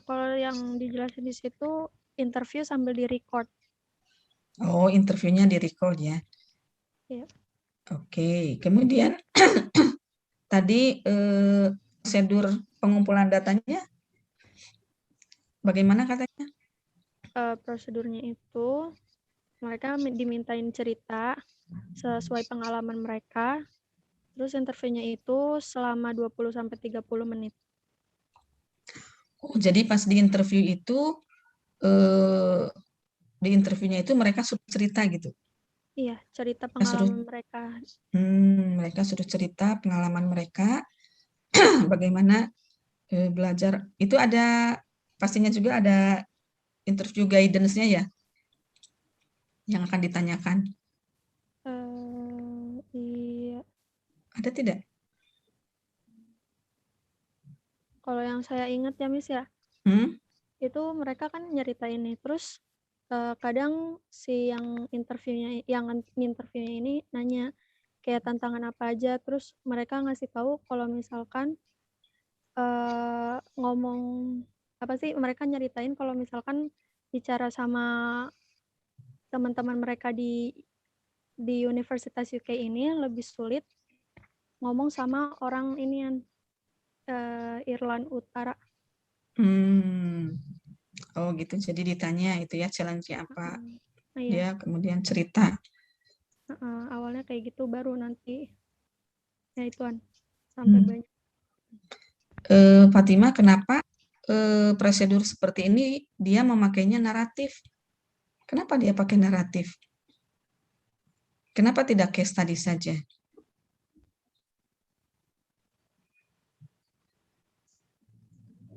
Kalau yang dijelasin di situ, interview sambil di-record. Oh, interviewnya di-record ya. Iya. Oke, kemudian tadi prosedur pengumpulan datanya bagaimana katanya? Prosedurnya itu mereka dimintain cerita sesuai pengalaman mereka. Terus interviewnya itu selama 20-30 menit. Oh, jadi pas di interview itu di interviewnya itu mereka suruh cerita gitu. Iya, cerita pengalaman mereka. Mereka suruh cerita pengalaman mereka bagaimana belajar. Itu ada pastinya juga ada interview guidance-nya ya yang akan ditanyakan. Iya. Ada tidak? Kalau yang saya ingat ya Miss ya, itu mereka kan nyeritain nih, terus kadang si yang interviewnya ini nanya kayak tantangan apa aja, terus mereka ngasih tahu kalau misalkan ngomong apa sih, mereka nyeritain kalau misalkan bicara sama teman-teman mereka di Universitas UK ini lebih sulit ngomong sama orang ini yang Irland Utara. Oh gitu, jadi ditanya itu ya challenge-nya apa. Iya. Ya, kemudian cerita. Awalnya kayak gitu, baru nanti ya ituan sampai banyak. Fatima, kenapa prosedur seperti ini dia memakainya naratif? Kenapa dia pakai naratif? Kenapa tidak case study saja?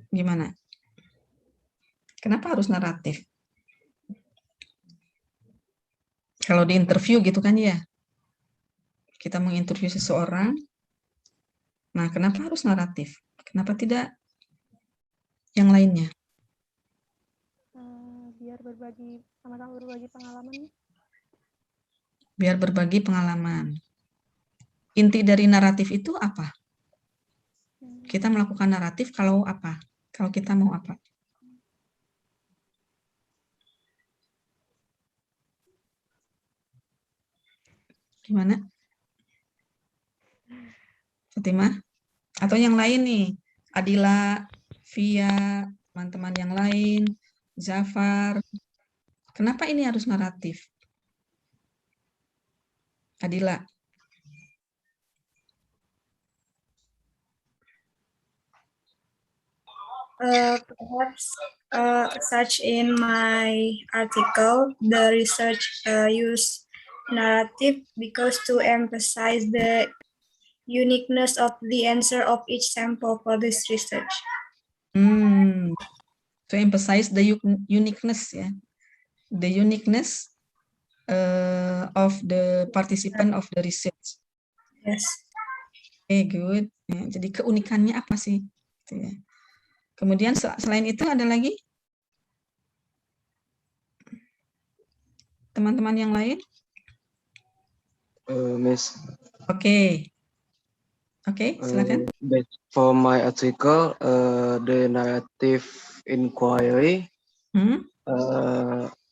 Gimana? Kenapa harus naratif? Kalau di interview gitu kan ya, kita menginterview seseorang, nah kenapa harus naratif? Kenapa tidak yang lainnya? Biar sama-sama berbagi pengalaman. Biar berbagi pengalaman. Inti dari naratif itu apa? Kita melakukan naratif kalau apa? Kalau kita mau apa? Gimana? Fatima? Atau yang lain nih? Adila, Via, teman-teman yang lain, Zafar. Kenapa ini harus naratif? Adila. Perhaps such in my article, the research use narrative because to emphasize the uniqueness of the answer of each sample for this research. To emphasize the uniqueness, ya, the uniqueness of the participant of the research. Yes. Okay, good. Ya, jadi keunikannya apa sih? Gitu ya. Kemudian selain itu ada lagi? Teman-teman yang lain? Miss. Oke, silakan. For my article, the narrative inquiry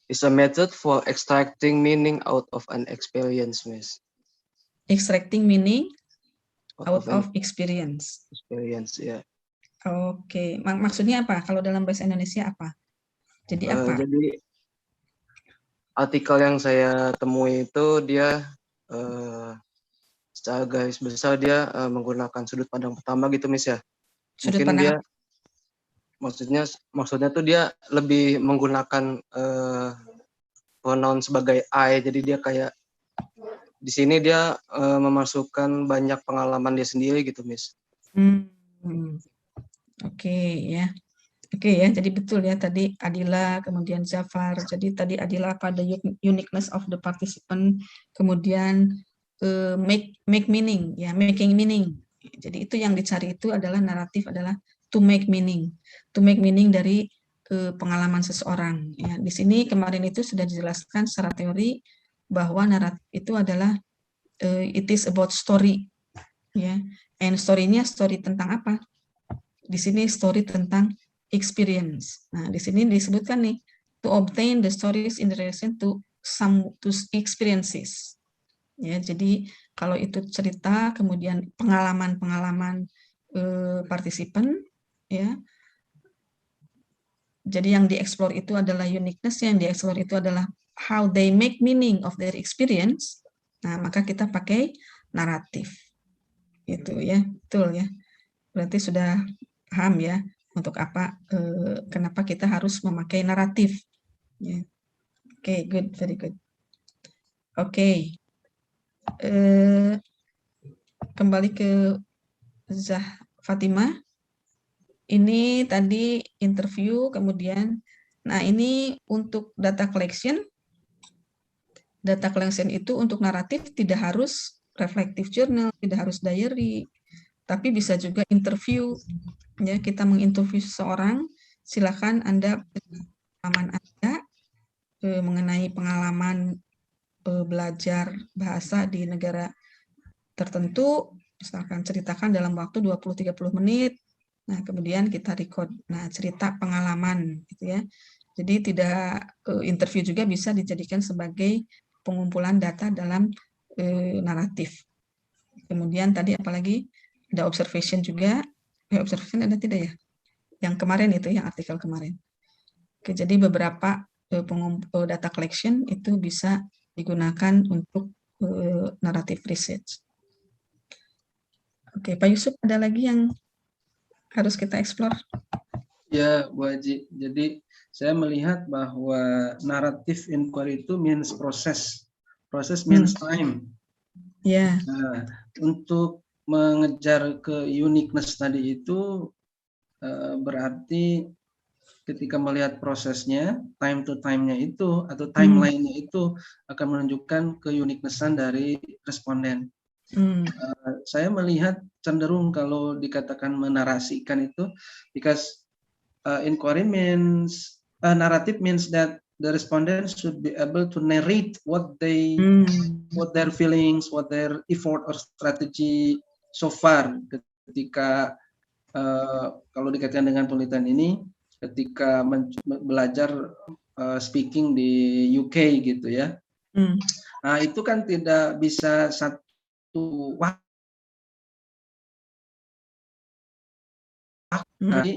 is a method for extracting meaning out of an experience, Miss. Extracting meaning out of experience. Experience, ya. Oke, maksudnya apa? Kalau dalam bahasa Indonesia apa? Jadi apa? Jadi artikel yang saya temui itu dia secara garis besar dia menggunakan sudut pandang pertama gitu, Miss ya. Sudut Mungkin pandang dia maksudnya tuh dia lebih menggunakan pronoun sebagai I, jadi dia kayak di sini dia memasukkan banyak pengalaman dia sendiri gitu, Miss. Oke ya. Oke ya, jadi betul ya tadi Adila, kemudian Zafar. Jadi tadi Adila pada uniqueness of the participant, kemudian make meaning, ya making meaning. Jadi itu yang dicari itu adalah naratif adalah to make meaning dari pengalaman seseorang. Ya, di sini kemarin itu sudah dijelaskan secara teori bahwa naratif itu adalah it is about story, ya. And story-nya story tentang apa? Di sini story tentang experience. Nah, di sini disebutkan nih to obtain the stories in relation to experiences. Ya, jadi kalau itu cerita, kemudian pengalaman-pengalaman partisipan, ya. Jadi yang dieksplor itu adalah uniqueness, yang dieksplor itu adalah how they make meaning of their experience. Nah, maka kita pakai naratif. Itu ya, betul ya. Berarti sudah paham ya untuk apa kenapa kita harus memakai naratif. Yeah. Oke, good, very good. Oke, kembali ke Zah Fatimah. Ini tadi interview, kemudian, nah ini untuk data collection. Data collection itu untuk naratif tidak harus reflective journal, tidak harus diary, tapi bisa juga interview. Ya, kita menginterview seseorang, silakan Anda pengalaman Anda mengenai pengalaman belajar bahasa di negara tertentu, misalkan ceritakan dalam waktu 20-30 menit. Nah, kemudian kita record. Nah, cerita pengalaman gitu ya. Jadi tidak interview juga bisa dijadikan sebagai pengumpulan data dalam naratif. Kemudian tadi apalagi ada observation juga. Observation ada tidak ya? Yang kemarin itu, yang artikel kemarin. Oke, jadi beberapa data collection itu bisa digunakan untuk naratif research. Oke, Pak Yusuf, ada lagi yang harus kita explore? Ya, Bu Haji. Jadi saya melihat bahwa narrative inquiry itu means proses. Proses means time. Ya. Nah, untuk mengejar ke uniqueness tadi itu berarti ketika melihat prosesnya, time to time-nya itu atau timeline-nya itu akan menunjukkan keuniqueness-an dari responden. Saya melihat cenderung kalau dikatakan menarasikan itu, because inquiry means narrative means that the respondent should be able to narrate what their feelings, what their effort or strategy so far ketika kalau dikaitkan dengan penelitian ini ketika belajar speaking di UK gitu ya. Nah, itu kan tidak bisa satu waktu. Jadi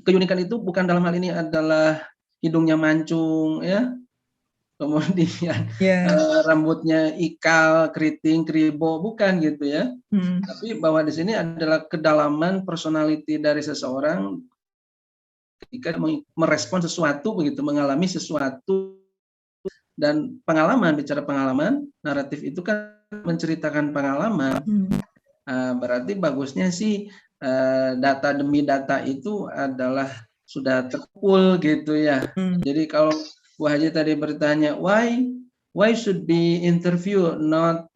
keunikan itu bukan dalam hal ini adalah hidungnya mancung ya. Kemudian rambutnya ikal, keriting, kribo, bukan gitu ya. Tapi bahwa di sini adalah kedalaman personality dari seseorang ketika merespon sesuatu begitu, mengalami sesuatu. Dan pengalaman, bicara pengalaman, naratif itu kan menceritakan pengalaman. Berarti bagusnya sih data demi data itu adalah sudah terkumpul gitu ya. Jadi kalau Bu Haji tadi bertanya why should be interview not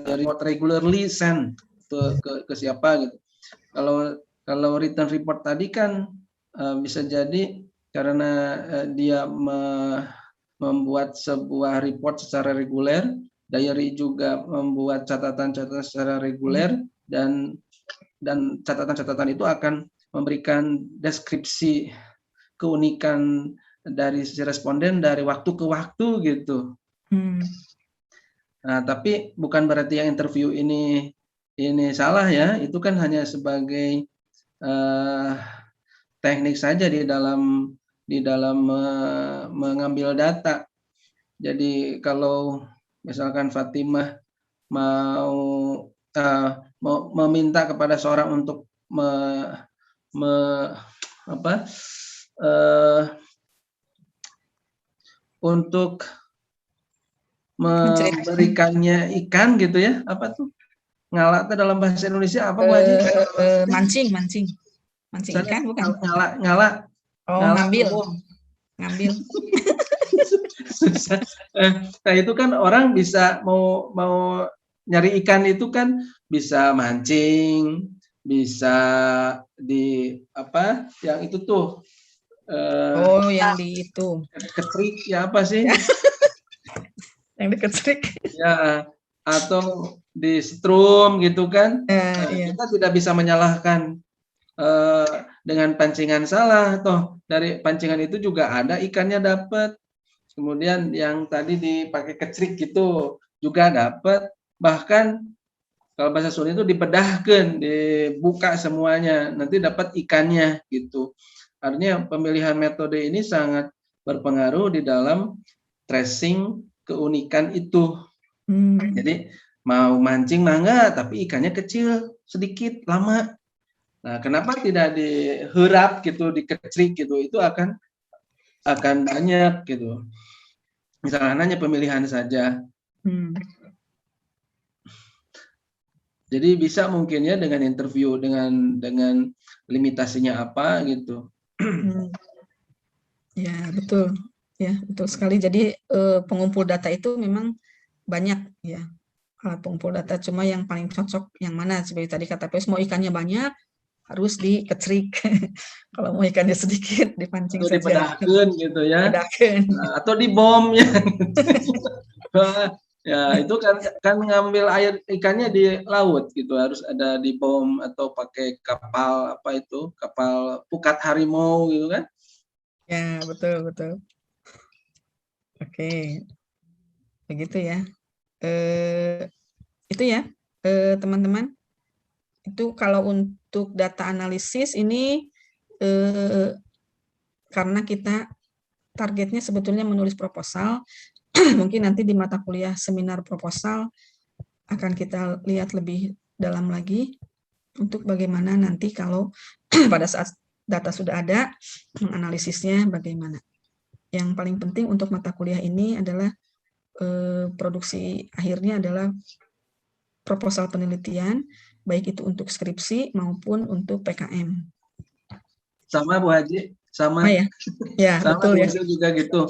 report regularly send ke siapa gitu. Kalau written report tadi kan bisa jadi karena dia membuat sebuah report secara reguler, diary juga membuat catatan-catatan secara reguler, dan catatan-catatan itu akan memberikan deskripsi keunikan dari si responden dari waktu ke waktu gitu. Nah, tapi bukan berarti yang interview ini salah ya. Itu kan hanya sebagai teknik saja di dalam mengambil data. Jadi kalau misalkan Fatimah mau meminta kepada seorang untuk untuk memberikannya ikan gitu ya, apa tuh ngalak dalam bahasa Indonesia apa Bu Haji? Mancing ikan bukan? Ngalak. Ngambil. Nah itu kan orang bisa mau nyari ikan itu kan bisa mancing, bisa di apa yang itu tuh yang di itu ketrik ya apa sih? Yang diketrik ya, atau di strum gitu kan. Kita tidak bisa menyalahkan dengan pancingan salah, toh dari pancingan itu juga ada ikannya dapat. Kemudian yang tadi dipakai kecrik gitu juga dapat. Bahkan kalau bahasa Sunda itu dipedahkan, dibuka semuanya, nanti dapat ikannya gitu. Artinya pemilihan metode ini sangat berpengaruh di dalam tracing keunikan itu. Jadi mau mancing mangga tapi ikannya kecil, sedikit, lama. Nah, kenapa tidak diherap gitu, dikecrik gitu? Itu akan banyak gitu. Misalnya hanya pemilihan saja. Jadi bisa mungkin ya dengan interview dengan limitasinya apa gitu. Ya, betul. Ya, betul sekali. Jadi pengumpul data itu memang banyak ya. Pengumpul data, cuma yang paling cocok yang mana? Seperti tadi kata Pius, mau ikannya banyak harus dikecrik. Kalau mau ikannya sedikit dipancing atau saja. Dipedahkan gitu ya. Nah, atau dibom ya. Ya itu kan ngambil air ikannya di laut gitu, harus ada dibom atau pakai kapal apa itu, kapal pukat harimau gitu kan. Ya, betul. Oke, begitu ya. Itu ya, teman-teman. Itu kalau untuk data analisis ini, karena kita targetnya sebetulnya menulis proposal, mungkin nanti di mata kuliah seminar proposal akan kita lihat lebih dalam lagi untuk bagaimana nanti kalau pada saat data sudah ada, menganalisisnya bagaimana. Yang paling penting untuk mata kuliah ini adalah produksi akhirnya adalah proposal penelitian, baik itu untuk skripsi maupun untuk PKM. Sama Bu Haji, sama. Ya, sama betul ya. Juga gitu.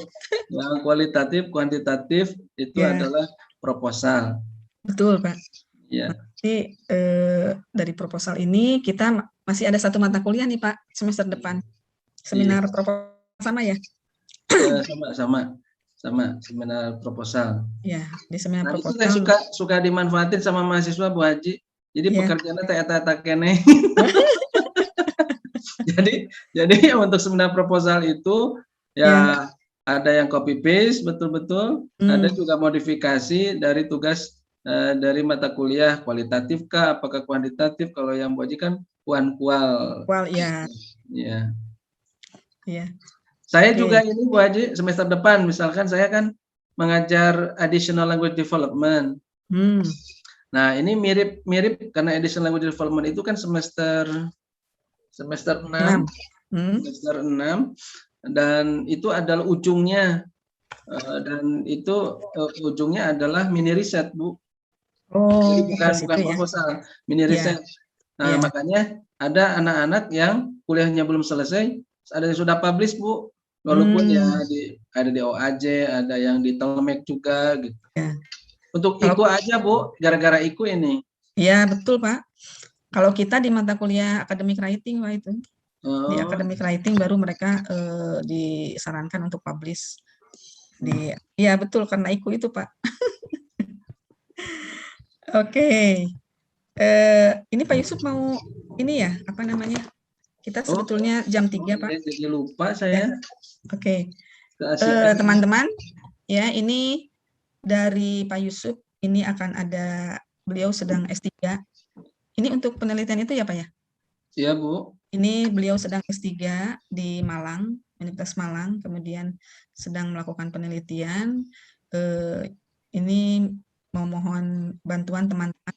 Yang kualitatif, kuantitatif itu adalah proposal. Betul, Pak. Ya. Nanti dari proposal ini kita masih ada satu mata kuliah nih Pak semester depan. Seminar proposal sama ya? Sama seminar proposal. Ya, di seminar proposal. Itu suka dimanfaatin sama mahasiswa Bu Haji. Jadi pekerjaannya tak kene. Jadi untuk seminar proposal itu ya ada yang copy paste betul-betul, ada juga modifikasi dari tugas dari mata kuliah, kualitatif kah, apakah kuantitatif? Kalau yang Bu Haji kan kual. Ya. Iya. Saya juga ini Bu Haji semester depan, misalkan saya kan mengajar additional language development. Nah ini mirip karena additional language development itu kan semester 6, semester 6, dan itu adalah ujungnya, dan itu ujungnya adalah mini riset Bu. Jadi bukan proposal, mini riset. Nah makanya ada anak-anak yang kuliahnya belum selesai, ada yang sudah publish Bu. Walaupun ya ada di OAJ, ada yang di Telmek juga gitu. Untuk IKU aja Bu, gara-gara IKU ini. Iya betul Pak. Kalau kita di mata kuliah academic writing Pak itu, di academic writing baru mereka disarankan untuk publish. Iya betul karena IKU itu Pak. Oke. Ini Pak Yusuf mau ini ya apa namanya? Kita sebetulnya jam 3 Pak. Jadi lupa saya. Oke. Teman-teman, ya ini dari Pak Yusuf ini akan ada, beliau sedang S3. Ini untuk penelitian itu ya Pak ya? Iya Bu. Ini beliau sedang S3 di Malang, Universitas Malang, kemudian sedang melakukan penelitian. Ini memohon bantuan teman-teman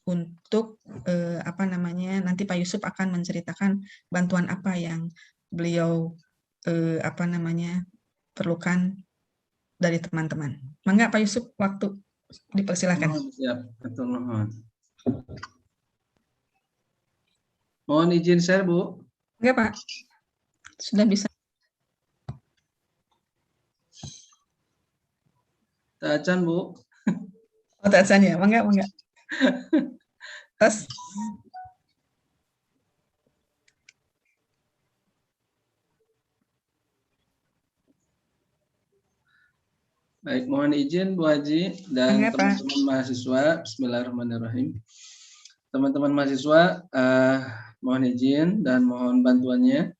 untuk nanti Pak Yusuf akan menceritakan bantuan apa yang beliau perlukan dari teman-teman. Mangga Pak Yusuf, waktu dipersilakan. Siap, betul. Mohon izin share Bu. Enggak Pak, sudah bisa. Tacan Bu. Oh Tacan ya, mangga. Terus. Baik, mohon izin Bu Haji dan teman-teman mahasiswa. Bismillahirrahmanirrahim. Teman-teman mahasiswa, mohon izin dan mohon bantuannya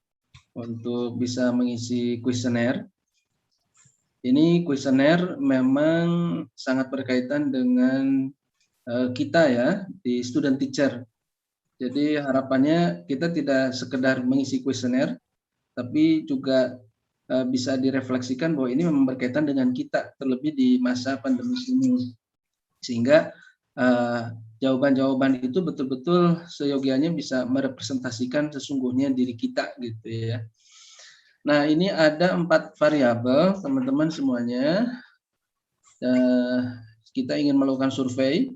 untuk bisa mengisi kuesioner. Ini kuesioner memang sangat berkaitan dengan kita ya di student teacher. Jadi harapannya kita tidak sekedar mengisi kuesioner, tapi juga bisa direfleksikan bahwa ini memang berkaitan dengan kita, terlebih di masa pandemi ini, sehingga jawaban-jawaban itu betul-betul seyogianya bisa merepresentasikan sesungguhnya diri kita gitu ya. Nah ini ada 4 variabel teman-teman semuanya. Kita ingin melakukan survei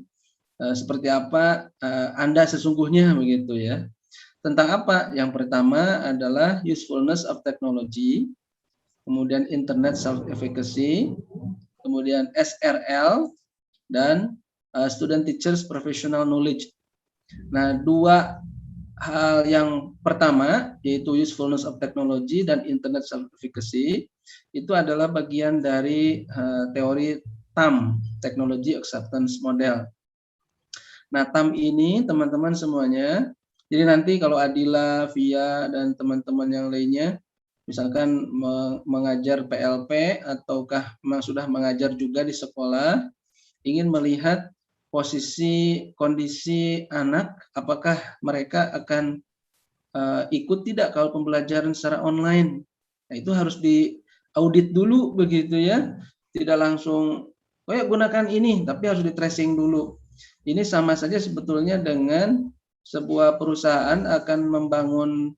seperti apa Anda sesungguhnya begitu ya. Tentang apa? Yang pertama adalah usefulness of technology, kemudian internet self-efficacy, kemudian SRL, dan student teachers professional knowledge. Nah, 2 hal yang pertama, yaitu usefulness of technology dan internet self-efficacy, itu adalah bagian dari teori TAM, Technology Acceptance Model. Nah, TAM ini teman-teman semuanya, jadi nanti kalau Adila, Via, dan teman-teman yang lainnya, misalkan mengajar PLP ataukah memang sudah mengajar juga di sekolah, ingin melihat posisi kondisi anak, apakah mereka akan ikut tidak kalau pembelajaran secara online. Nah, itu harus diaudit dulu begitu ya, tidak langsung oh ya gunakan ini, tapi harus di tracing dulu. Ini sama saja sebetulnya dengan sebuah perusahaan akan membangun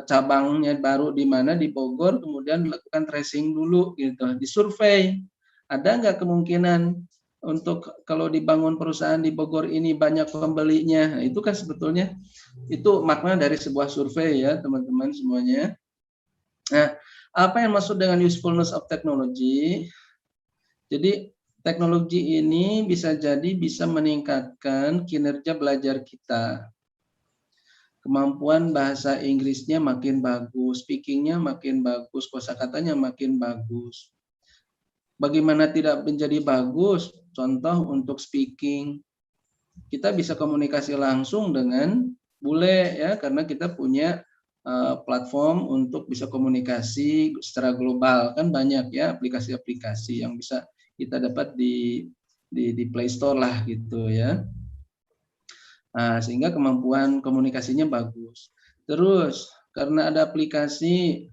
cabangnya baru di mana di Bogor, kemudian lakukan tracing dulu gitu, disurvei ada nggak kemungkinan untuk kalau dibangun perusahaan di Bogor ini banyak pembelinya. Nah, itu kan sebetulnya itu makna dari sebuah survei ya teman-teman semuanya. Nah, apa yang maksud dengan usefulness of technology? Jadi teknologi ini bisa jadi bisa meningkatkan kinerja belajar kita. Kemampuan bahasa Inggrisnya makin bagus, speakingnya makin bagus, kosakatanya makin bagus. Bagaimana tidak menjadi bagus? Contoh untuk speaking, kita bisa komunikasi langsung dengan bule ya, karena kita punya platform untuk bisa komunikasi secara global, kan banyak ya aplikasi-aplikasi yang bisa kita dapat di Play Store lah gitu ya. Nah, sehingga kemampuan komunikasinya bagus. Terus karena ada aplikasi,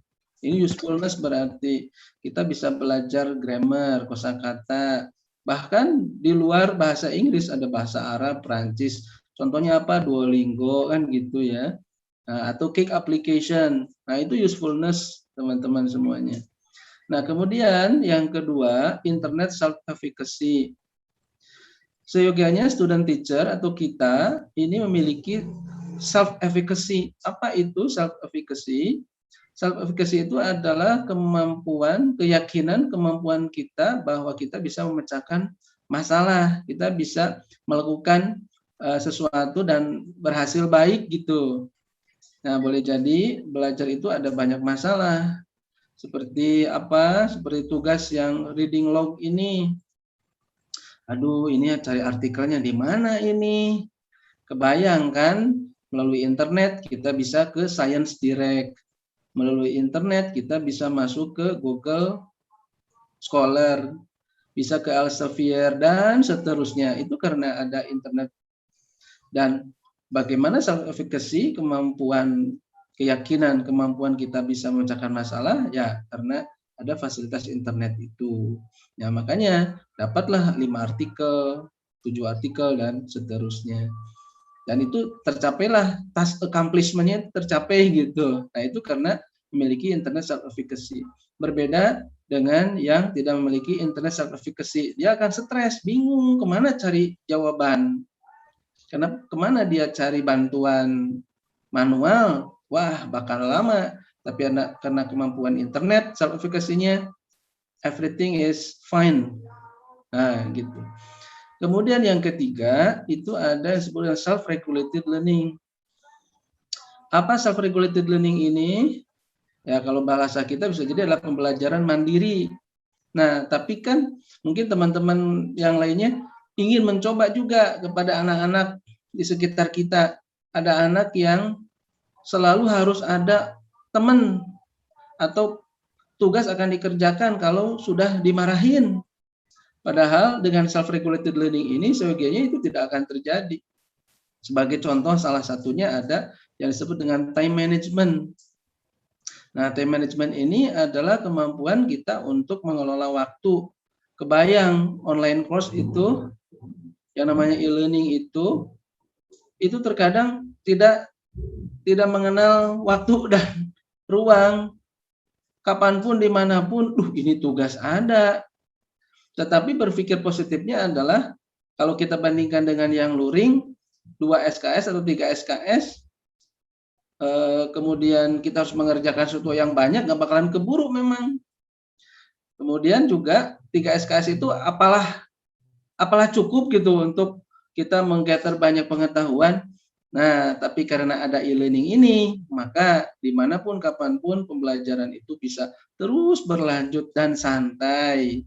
ini usefulness berarti kita bisa belajar grammar, kosakata, bahkan di luar bahasa Inggris ada bahasa Arab, Prancis. Contohnya apa? Duolingo kan gitu ya. Nah, atau Cake application. Nah, itu usefulness teman-teman semuanya. Nah, kemudian yang kedua, internet self-efficacy. Seyogianya student teacher atau kita ini memiliki self-efficacy. Apa itu self-efficacy? Self-efficacy itu adalah kemampuan, keyakinan, kemampuan kita bahwa kita bisa memecahkan masalah, kita bisa melakukan sesuatu dan berhasil baik gitu. Nah, boleh jadi belajar itu ada banyak masalah. Seperti apa? Seperti tugas yang reading log ini. Aduh, ini cari artikelnya di mana ini? Kebayang kan? Melalui internet kita bisa ke Science Direct. Melalui internet kita bisa masuk ke Google Scholar. bisa ke Elsevier dan seterusnya. Itu karena ada internet. Dan bagaimana self efficacy, kemampuan, keyakinan, kemampuan kita bisa memecahkan masalah, ya karena ada fasilitas internet itu. Ya makanya dapatlah 5 artikel, 7 artikel dan seterusnya. Dan itu tercapailah task accomplishment-nya tercapai gitu. Nah itu karena memiliki internet self efficacy. Berbeda dengan yang tidak memiliki internet self efficacy, dia akan stres, bingung kemana cari jawaban. Karena kemana dia cari bantuan manual, wah bakal lama. Tapi karena kemampuan internet self efficacy-nya, everything is fine. Nah gitu. Kemudian yang ketiga itu ada yang disebut self-regulated learning. Apa self-regulated learning ini? Ya kalau bahasa kita bisa jadi adalah pembelajaran mandiri. Nah tapi kan mungkin teman-teman yang lainnya ingin mencoba juga kepada anak-anak di sekitar kita. Ada anak yang selalu harus ada teman atau tugas akan dikerjakan kalau sudah dimarahin. Padahal dengan self-regulated learning ini sebagainya itu tidak akan terjadi. Sebagai contoh salah satunya ada yang disebut dengan time management. Nah, time management ini adalah kemampuan kita untuk mengelola waktu. Kebayang online course itu, yang namanya e-learning itu terkadang tidak mengenal waktu dan ruang. Kapanpun, dimanapun, ini tugas ada. Tetapi berpikir positifnya adalah, kalau kita bandingkan dengan yang luring, 2 SKS atau 3 SKS, kemudian kita harus mengerjakan sesuatu yang banyak, nggak bakalan keburu memang. Kemudian juga 3 SKS itu apalah cukup gitu untuk kita menggather banyak pengetahuan. Nah, tapi karena ada e-learning ini, maka dimanapun, kapanpun pembelajaran itu bisa terus berlanjut dan santai.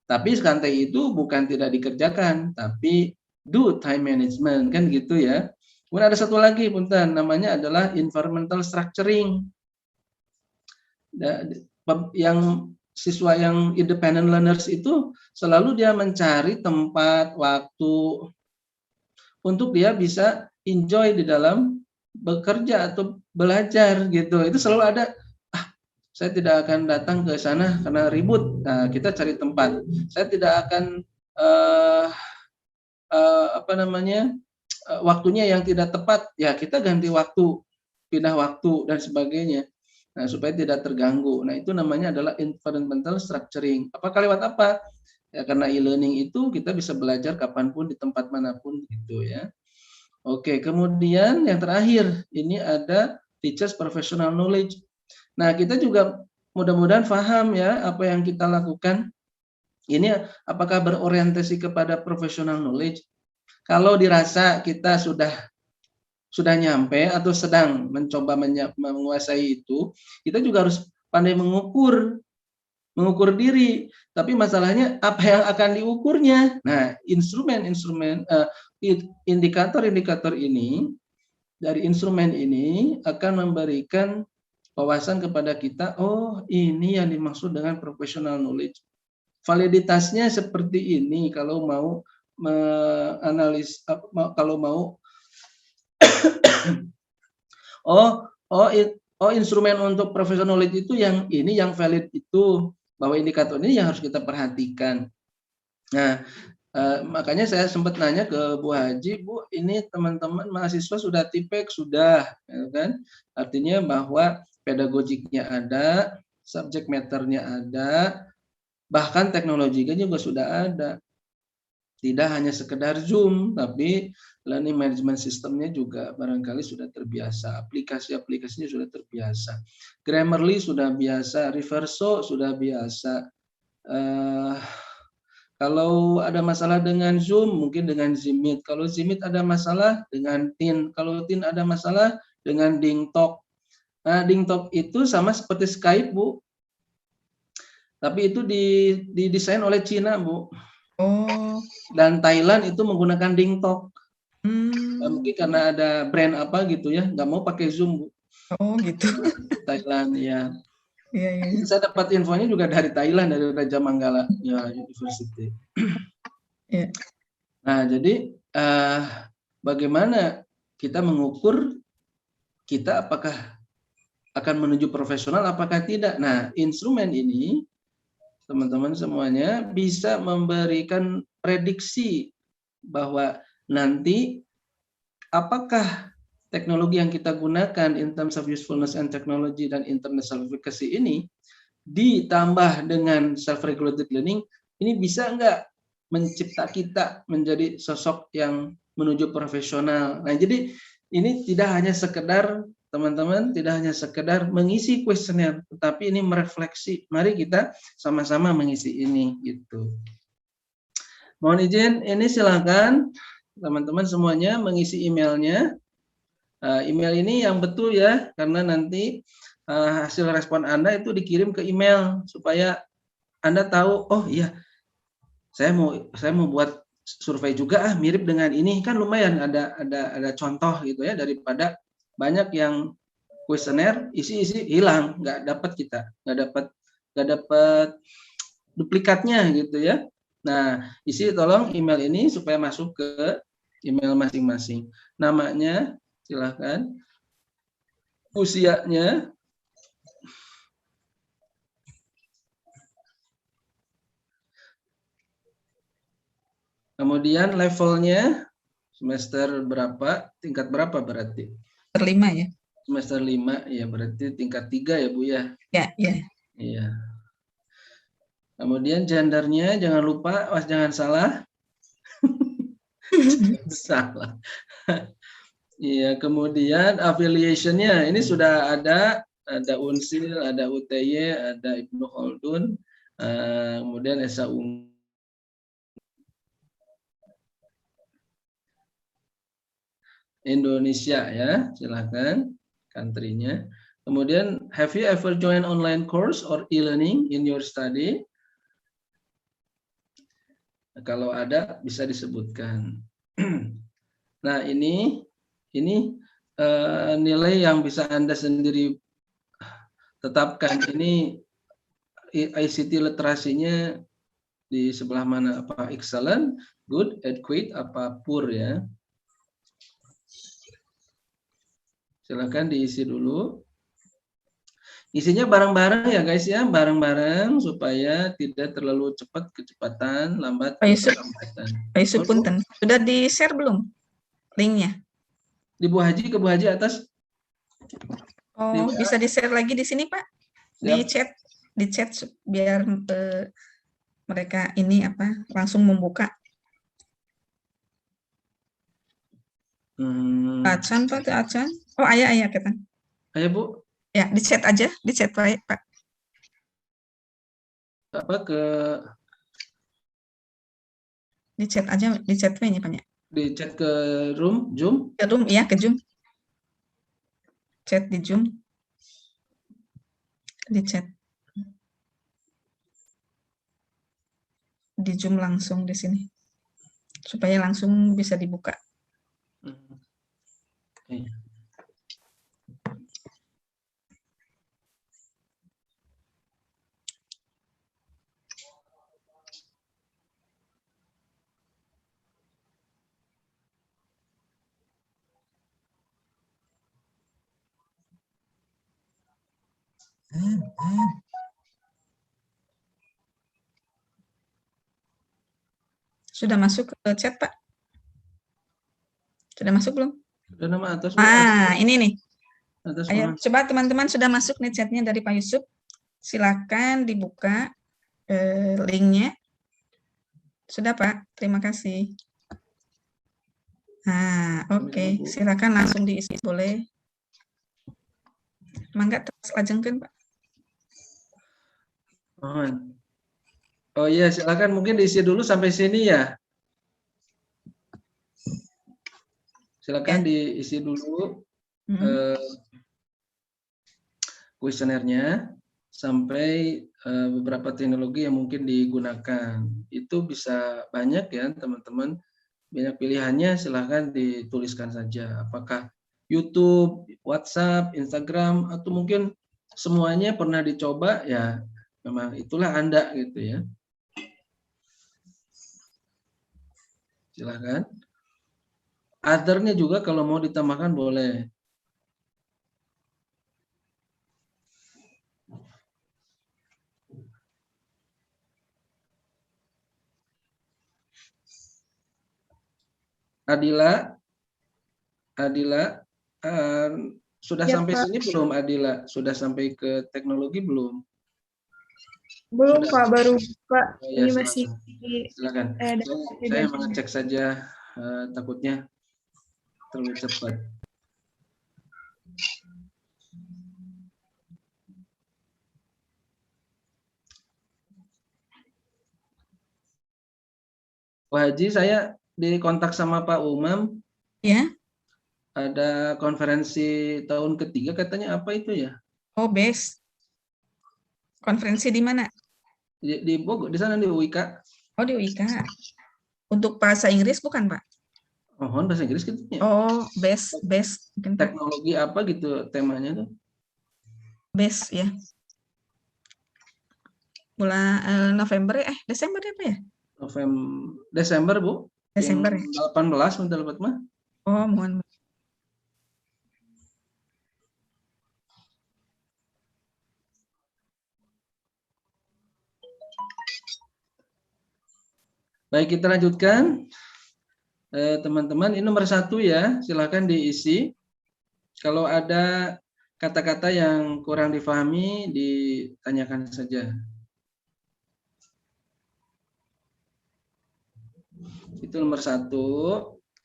Tapi santai itu bukan tidak dikerjakan, tapi do time management, kan gitu ya. Kemudian ada satu lagi, punten, namanya adalah environmental structuring. Yang siswa yang independent learners itu selalu dia mencari tempat, waktu untuk dia bisa enjoy di dalam bekerja atau belajar gitu. Itu selalu ada, saya tidak akan datang ke sana karena ribut. Nah, kita cari tempat. Saya tidak akan waktunya yang tidak tepat, ya kita ganti waktu, pindah waktu dan sebagainya. Nah, supaya tidak terganggu. Nah, itu namanya adalah environmental structuring. Apakah lewat apa? Ya karena e-learning itu kita bisa belajar kapanpun di tempat manapun gitu ya. Oke, kemudian yang terakhir ini ada teachers professional knowledge. Nah, kita juga mudah-mudahan paham ya apa yang kita lakukan. Ini apakah berorientasi kepada professional knowledge? Kalau dirasa kita sudah nyampe atau sedang mencoba menguasai itu, kita juga harus pandai mengukur diri. Tapi masalahnya apa yang akan diukurnya? Nah, indikator-indikator ini dari instrumen ini akan memberikan wawasan kepada kita. Oh, ini yang dimaksud dengan professional knowledge. Validitasnya seperti ini kalau mau kalau mau instrumen untuk professional knowledge itu yang ini yang valid itu, bahwa indikator ini yang harus kita perhatikan. Nah, makanya saya sempat nanya ke Bu Haji, Bu, ini teman-teman mahasiswa sudah TIPEK sudah, ya kan? Artinya bahwa pedagogiknya ada, subject matter-nya ada, bahkan teknologinya juga sudah ada. Tidak hanya sekedar Zoom, tapi learning management system-nya juga barangkali sudah terbiasa. Aplikasi-aplikasinya sudah terbiasa. Grammarly sudah biasa, Reverso sudah biasa. Kalau ada masalah dengan Zoom, mungkin dengan Zmeet. Kalau Zmeet ada masalah dengan Tin. Kalau Tin ada masalah dengan DingTalk. Nah, DingTalk itu sama seperti Skype, Bu. Tapi itu didesain oleh Cina, Bu. Oh. Dan Thailand itu menggunakan DingTalk. Mungkin karena ada brand apa gitu ya, nggak mau pakai Zoom, Bu. Oh gitu. Thailand ya. Iya. Saya dapat infonya juga dari Thailand, dari Raja Manggala ya, University. Iya. Nah, jadi bagaimana kita mengukur kita apakah akan menuju profesional, apakah tidak. Nah, instrumen ini, teman-teman semuanya, bisa memberikan prediksi bahwa nanti apakah teknologi yang kita gunakan in terms of usefulness and technology dan internal efficacy ini ditambah dengan self-regulated learning, ini bisa enggak mencipta kita menjadi sosok yang menuju profesional. Nah, jadi ini tidak hanya sekedar, teman-teman, tidak hanya sekedar mengisi kuesioner, tetapi ini merefleksi. Mari kita sama-sama mengisi ini, gitu. Mohon izin, ini silakan teman-teman semuanya mengisi emailnya. Email ini yang betul ya, karena nanti hasil respon Anda itu dikirim ke email supaya Anda tahu, oh iya, saya mau buat survei juga mirip dengan ini, kan lumayan ada contoh gitu ya, daripada banyak yang kuesioner isi hilang, nggak dapat kita, nggak dapat duplikatnya gitu ya. Nah, isi tolong email ini supaya masuk ke email masing-masing. Namanya silahkan, usianya, kemudian levelnya, semester berapa, tingkat berapa berarti? Semester 5 ya. Semester 5 ya, berarti tingkat 3 ya Bu ya? Ya. Iya. Kemudian gendernya jangan lupa, jangan salah. Salah. Iya, kemudian affiliation-nya ini sudah ada Unsil, ada UTY, ada Ibnu Khaldun, kemudian Esa Indonesia ya, silakan country-nya. Kemudian have you ever joined online course or e-learning in your study? Kalau ada bisa disebutkan. Nah, ini nilai yang bisa Anda sendiri tetapkan. Ini ICT literasinya di sebelah mana? Apa excellent, good, adequate, apa poor ya? Silakan diisi dulu. Isinya bareng-bareng ya guys ya, bareng-bareng supaya tidak terlalu cepat kecepatan, lambat kecepatan. Pak Yusuf punten, sudah di-share belum linknya? Di Bu Haji, ke Bu Haji atas. Oh, bisa di-share lagi di sini Pak? Siap. Di chat biar mereka ini langsung membuka. Acan Pak, Acan. Oh, ayah kita. Ayah Bu. Ya, di chat aja, di chat Pak. Apa ke? Di chat aja, di chat nya Pak ya. Di chat ke room, Zoom? Ke room, iya ke Zoom. Chat di Zoom. Di chat. Di Zoom langsung di sini. Supaya langsung bisa dibuka. Okay. Sudah masuk ke chat, Pak? Sudah masuk belum? Sudah nama atas. Ini nih. Atas. Ayo, coba teman-teman sudah masuk nih chatnya dari Pak Yusuf. Silakan dibuka linknya. Sudah, Pak. Terima kasih. Nah, oke. Silakan langsung diisi, boleh. Mangga terus lajengkeun, Pak. Oh iya, silakan mungkin diisi dulu sampai sini ya. Silakan diisi dulu kuesionernya sampai beberapa teknologi yang mungkin digunakan. Itu bisa banyak ya teman-teman. Banyak pilihannya, silahkan dituliskan saja. Apakah YouTube, WhatsApp, Instagram, atau mungkin semuanya pernah dicoba, ya memang itulah Anda gitu ya. Silakan. Other-nya juga kalau mau ditambahkan boleh. Adila, sudah Ya, sampai Pak. sini belum Adila? Sudah sampai ke teknologi belum? Belum, Sudah. Pak, baru buka. Oh, ya, Ini masih silakan. Saya mengecek saja, takutnya terlalu cepat. Pak Haji, saya dikontak sama Pak Umam. Ya. Ada konferensi tahun ketiga, katanya apa itu ya? Oh, BES. Konferensi di mana? Di Bogor, di sana di UIK. Oh, di UIK. Untuk bahasa Inggris bukan, Pak? Oh, bahasa Inggris gitu ya. Oh, BES. Teknologi apa gitu temanya tuh? BES ya. Bulan November Desember apa ya? Desember, Bu. Desember ya. 18 minta dapat mah. Oh, mohon. Baik, kita lanjutkan. Teman-teman, ini nomor 1 ya, silakan diisi. Kalau ada kata-kata yang kurang difahami, ditanyakan saja. Itu nomor 1.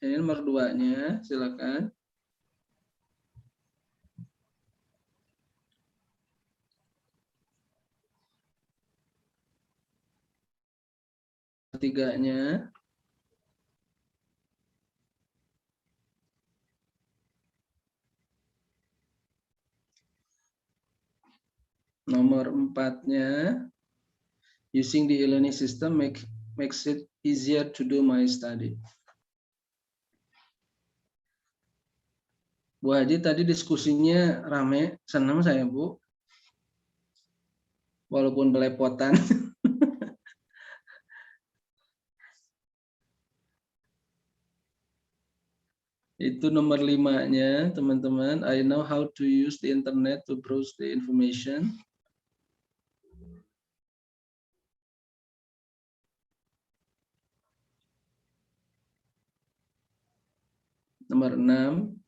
Ini nomor 2-nya, silakan. Tiganya. Nomor 4-nya, using the e-learning system makes it easier to do my study. Bu Haji, tadi diskusinya rame, senang saya, Bu. Walaupun belepotan. Itu nomor 5-nya, teman-teman. I know how to use the internet to browse the information. Nomor 6.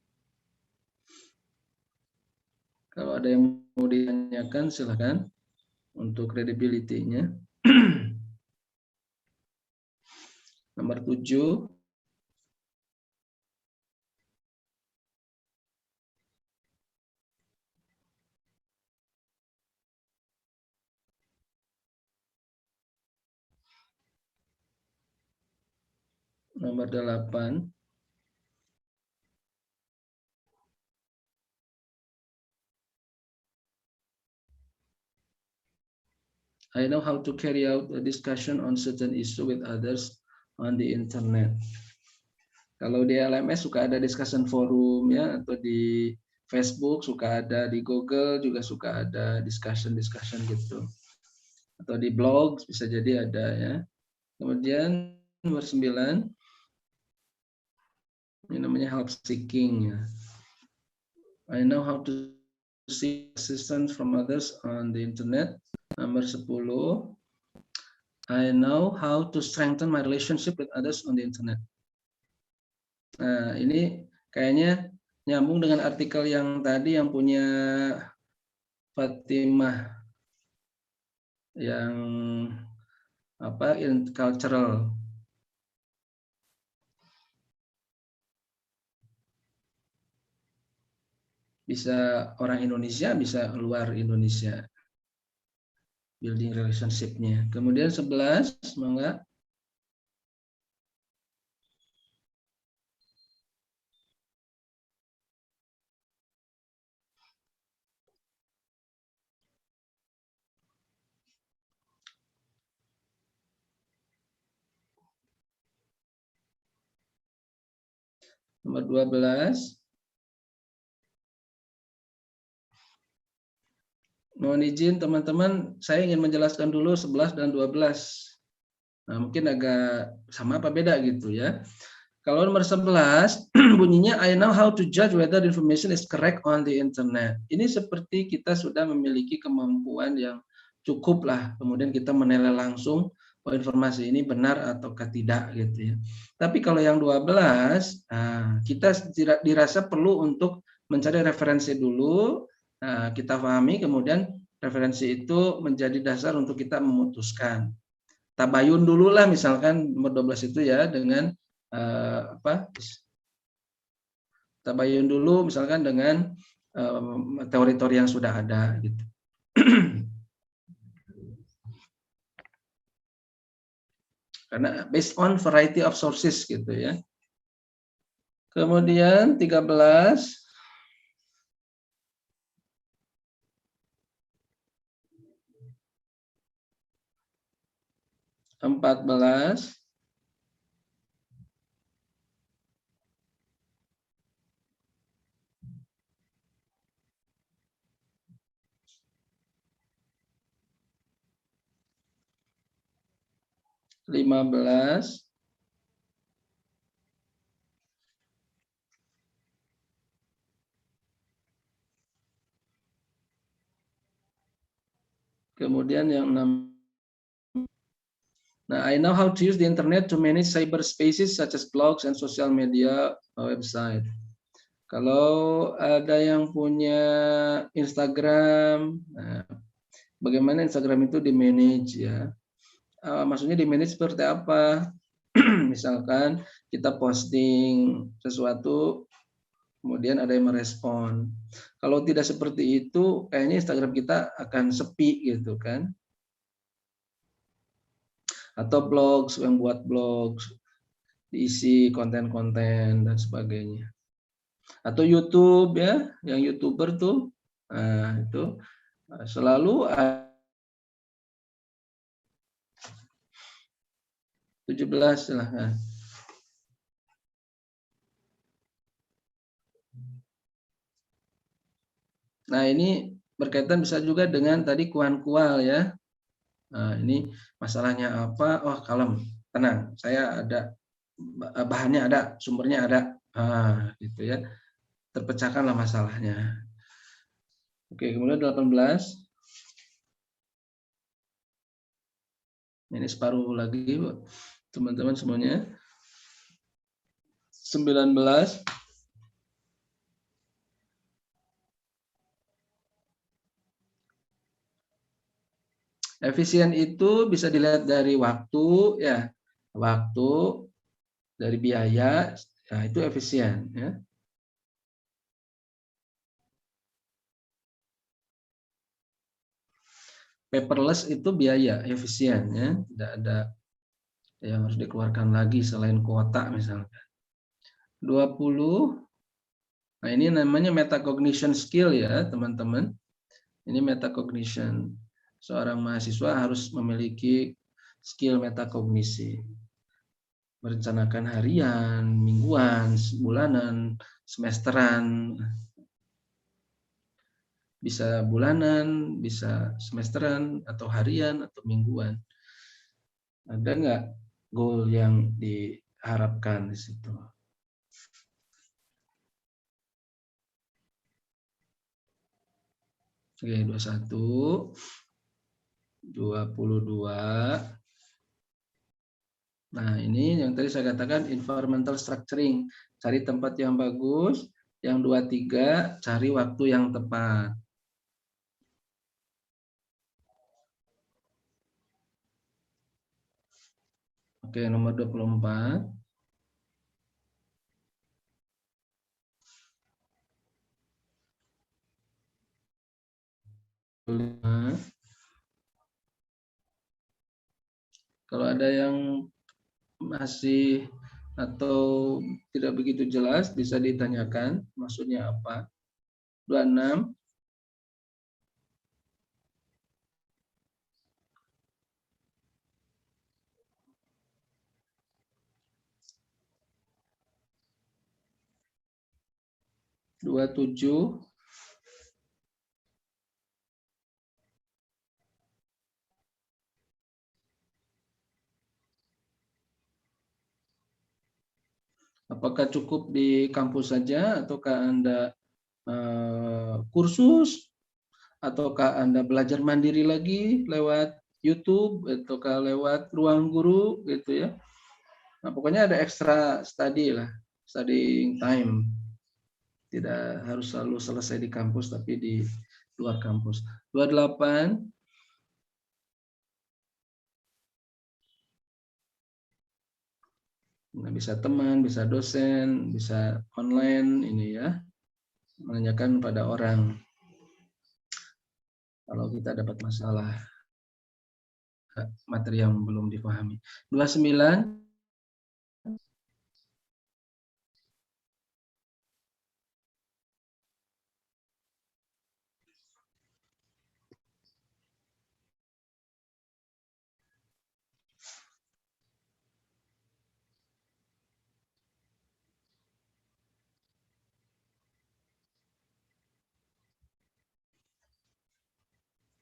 Kalau ada yang mau ditanyakan, silakan untuk credibility-nya. Nomor 7. Nomor 8. I know how to carry out a discussion on certain issue with others on the internet. Kalau di LMS suka ada discussion forum ya, atau di Facebook suka ada, di Google juga suka ada discussion gitu. Atau di blog bisa jadi ada ya. Kemudian nomor 9, ini namanya help seeking ya. I know how to seek assistance from others on the internet. Nomor 10, I know how to strengthen my relationship with others on the internet. Nah, ini kayaknya nyambung dengan artikel yang tadi yang punya Fatimah yang apa, cultural. Bisa orang Indonesia, bisa luar Indonesia. Building relationship-nya. Kemudian 11, semoga. Nomor 12. Mohon izin teman-teman, saya ingin menjelaskan dulu 11 dan 12. Nah, mungkin agak sama apa beda gitu ya. Kalau nomor 11 bunyinya I know how to judge whether the information is correct on the internet. Ini seperti kita sudah memiliki kemampuan yang cukup lah. Kemudian kita menilai langsung bahwa informasi ini benar ataukah tidak gitu ya. Tapi kalau yang 12 kita dirasa perlu untuk mencari referensi dulu. Kita pahami, kemudian referensi itu menjadi dasar untuk kita memutuskan. Tabayun dulu lah misalkan nomor 12 itu ya dengan tabayun dulu misalkan dengan teori-teori yang sudah ada gitu. Karena based on variety of sources gitu ya. Kemudian 13 14 15 kemudian yang 6. Nah, I know how to use the internet to manage cyberspaces such as blogs and social media website. Kalau ada yang punya Instagram, bagaimana Instagram itu di-manage ya? Maksudnya di-manage seperti apa? Misalkan kita posting sesuatu, kemudian ada yang merespon. Kalau tidak seperti itu, kayaknya Instagram kita akan sepi gitu kan? Atau blogs, yang buat blogs, diisi konten-konten dan sebagainya. Atau YouTube ya, yang YouTuber tuh, itu selalu 17 silahkan. Nah ini berkaitan bisa juga dengan tadi kuan-kual ya. Nah, ini masalahnya apa? Oh, kalem, tenang. Saya ada bahannya, ada sumbernya, ada, gitu ya. Terpecahkanlah masalahnya. Oke, kemudian 18. Ini separuh lagi, teman-teman semuanya. 19. Efisien itu bisa dilihat dari waktu ya, waktu, dari biaya, nah itu efisien ya. Paperless itu biaya, efisien ya, tidak ada yang harus dikeluarkan lagi selain kuota misalkan. 20. Nah ini namanya metacognition skill ya teman-teman. Ini metacognition. Seorang mahasiswa harus memiliki skill metakognisi. Merencanakan harian, mingguan, bulanan, semesteran. Bisa bulanan, bisa semesteran, atau harian, atau mingguan. Ada nggak goal yang diharapkan di situ? Oke, 21, 22. Nah, ini yang tadi saya katakan environmental structuring. Cari tempat yang bagus. Yang 23, cari waktu yang tepat. Oke, nomor 24. Kalau ada yang masih atau tidak begitu jelas, bisa ditanyakan maksudnya apa. 26. Apakah cukup di kampus saja, ataukah Anda kursus, ataukah Anda belajar mandiri lagi lewat YouTube, ataukah lewat ruang guru gitu ya. Nah, pokoknya ada extra study lah, studying time. Tidak harus selalu selesai di kampus, tapi di luar kampus. 28. Nah, bisa teman, bisa dosen, bisa online ini ya. Menanyakan pada orang kalau kita dapat masalah materi yang belum dipahami. 29.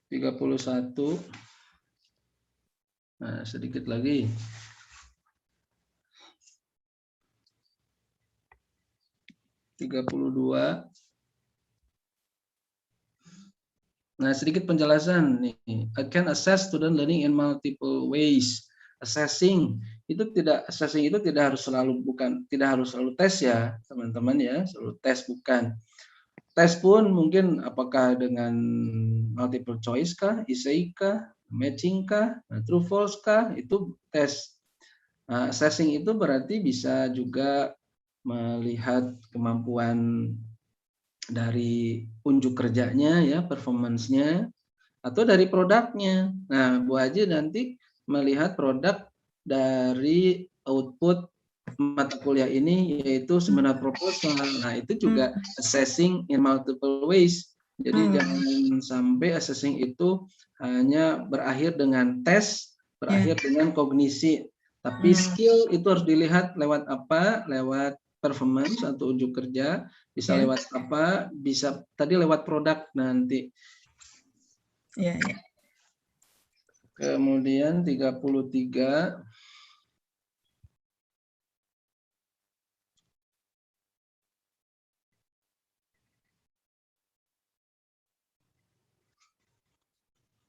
Tiga puluh satu. Nah, sedikit lagi. 32. Nah, sedikit penjelasan nih. I can assess student learning in multiple ways. Assessing itu tidak harus selalu tidak harus selalu tes ya, teman-teman ya, selalu tes bukan. Tes pun mungkin apakah dengan multiple choice kah, essay kah, matching kah, true false kah, itu tes. Nah, assessing itu berarti bisa juga melihat kemampuan dari unjuk kerjanya ya, performance-nya, atau dari produknya. Nah, Bu Haji nanti melihat produk dari output mata kuliah ini, yaitu seminar proposal. Nah, itu juga assessing in multiple ways. Jadi jangan sampai assessing itu hanya berakhir dengan tes, berakhir dengan kognisi. Tapi skill itu harus dilihat lewat apa? Lewat performance atau unjuk kerja, bisa lewat apa? Bisa tadi lewat produk nanti. Ya. Kemudian 33.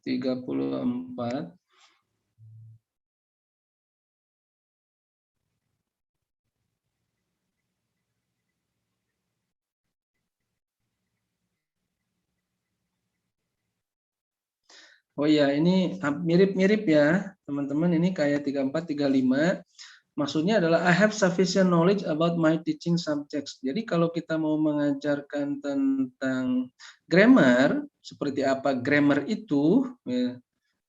Tiga puluh empat. Oh ya, ini mirip-mirip ya, teman-teman. Ini kayak 34, 35. Maksudnya adalah I have sufficient knowledge about my teaching subjects. Jadi kalau kita mau mengajarkan tentang grammar, seperti apa grammar itu, ya,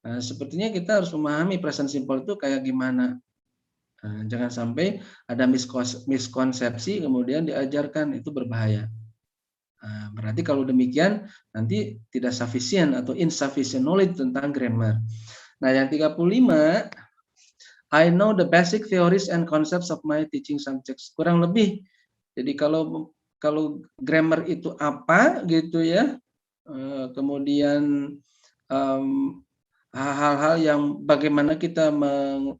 nah, sepertinya kita harus memahami present simple itu kayak gimana. Nah, jangan sampai ada miskonsepsi kemudian diajarkan, itu berbahaya. Nah, berarti kalau demikian nanti tidak sufficient atau insufficient knowledge tentang grammar. Nah, yang 35, I know the basic theories and concepts of my teaching subjects. Kurang lebih. Jadi kalau grammar itu apa gitu ya. Kemudian hal-hal yang bagaimana kita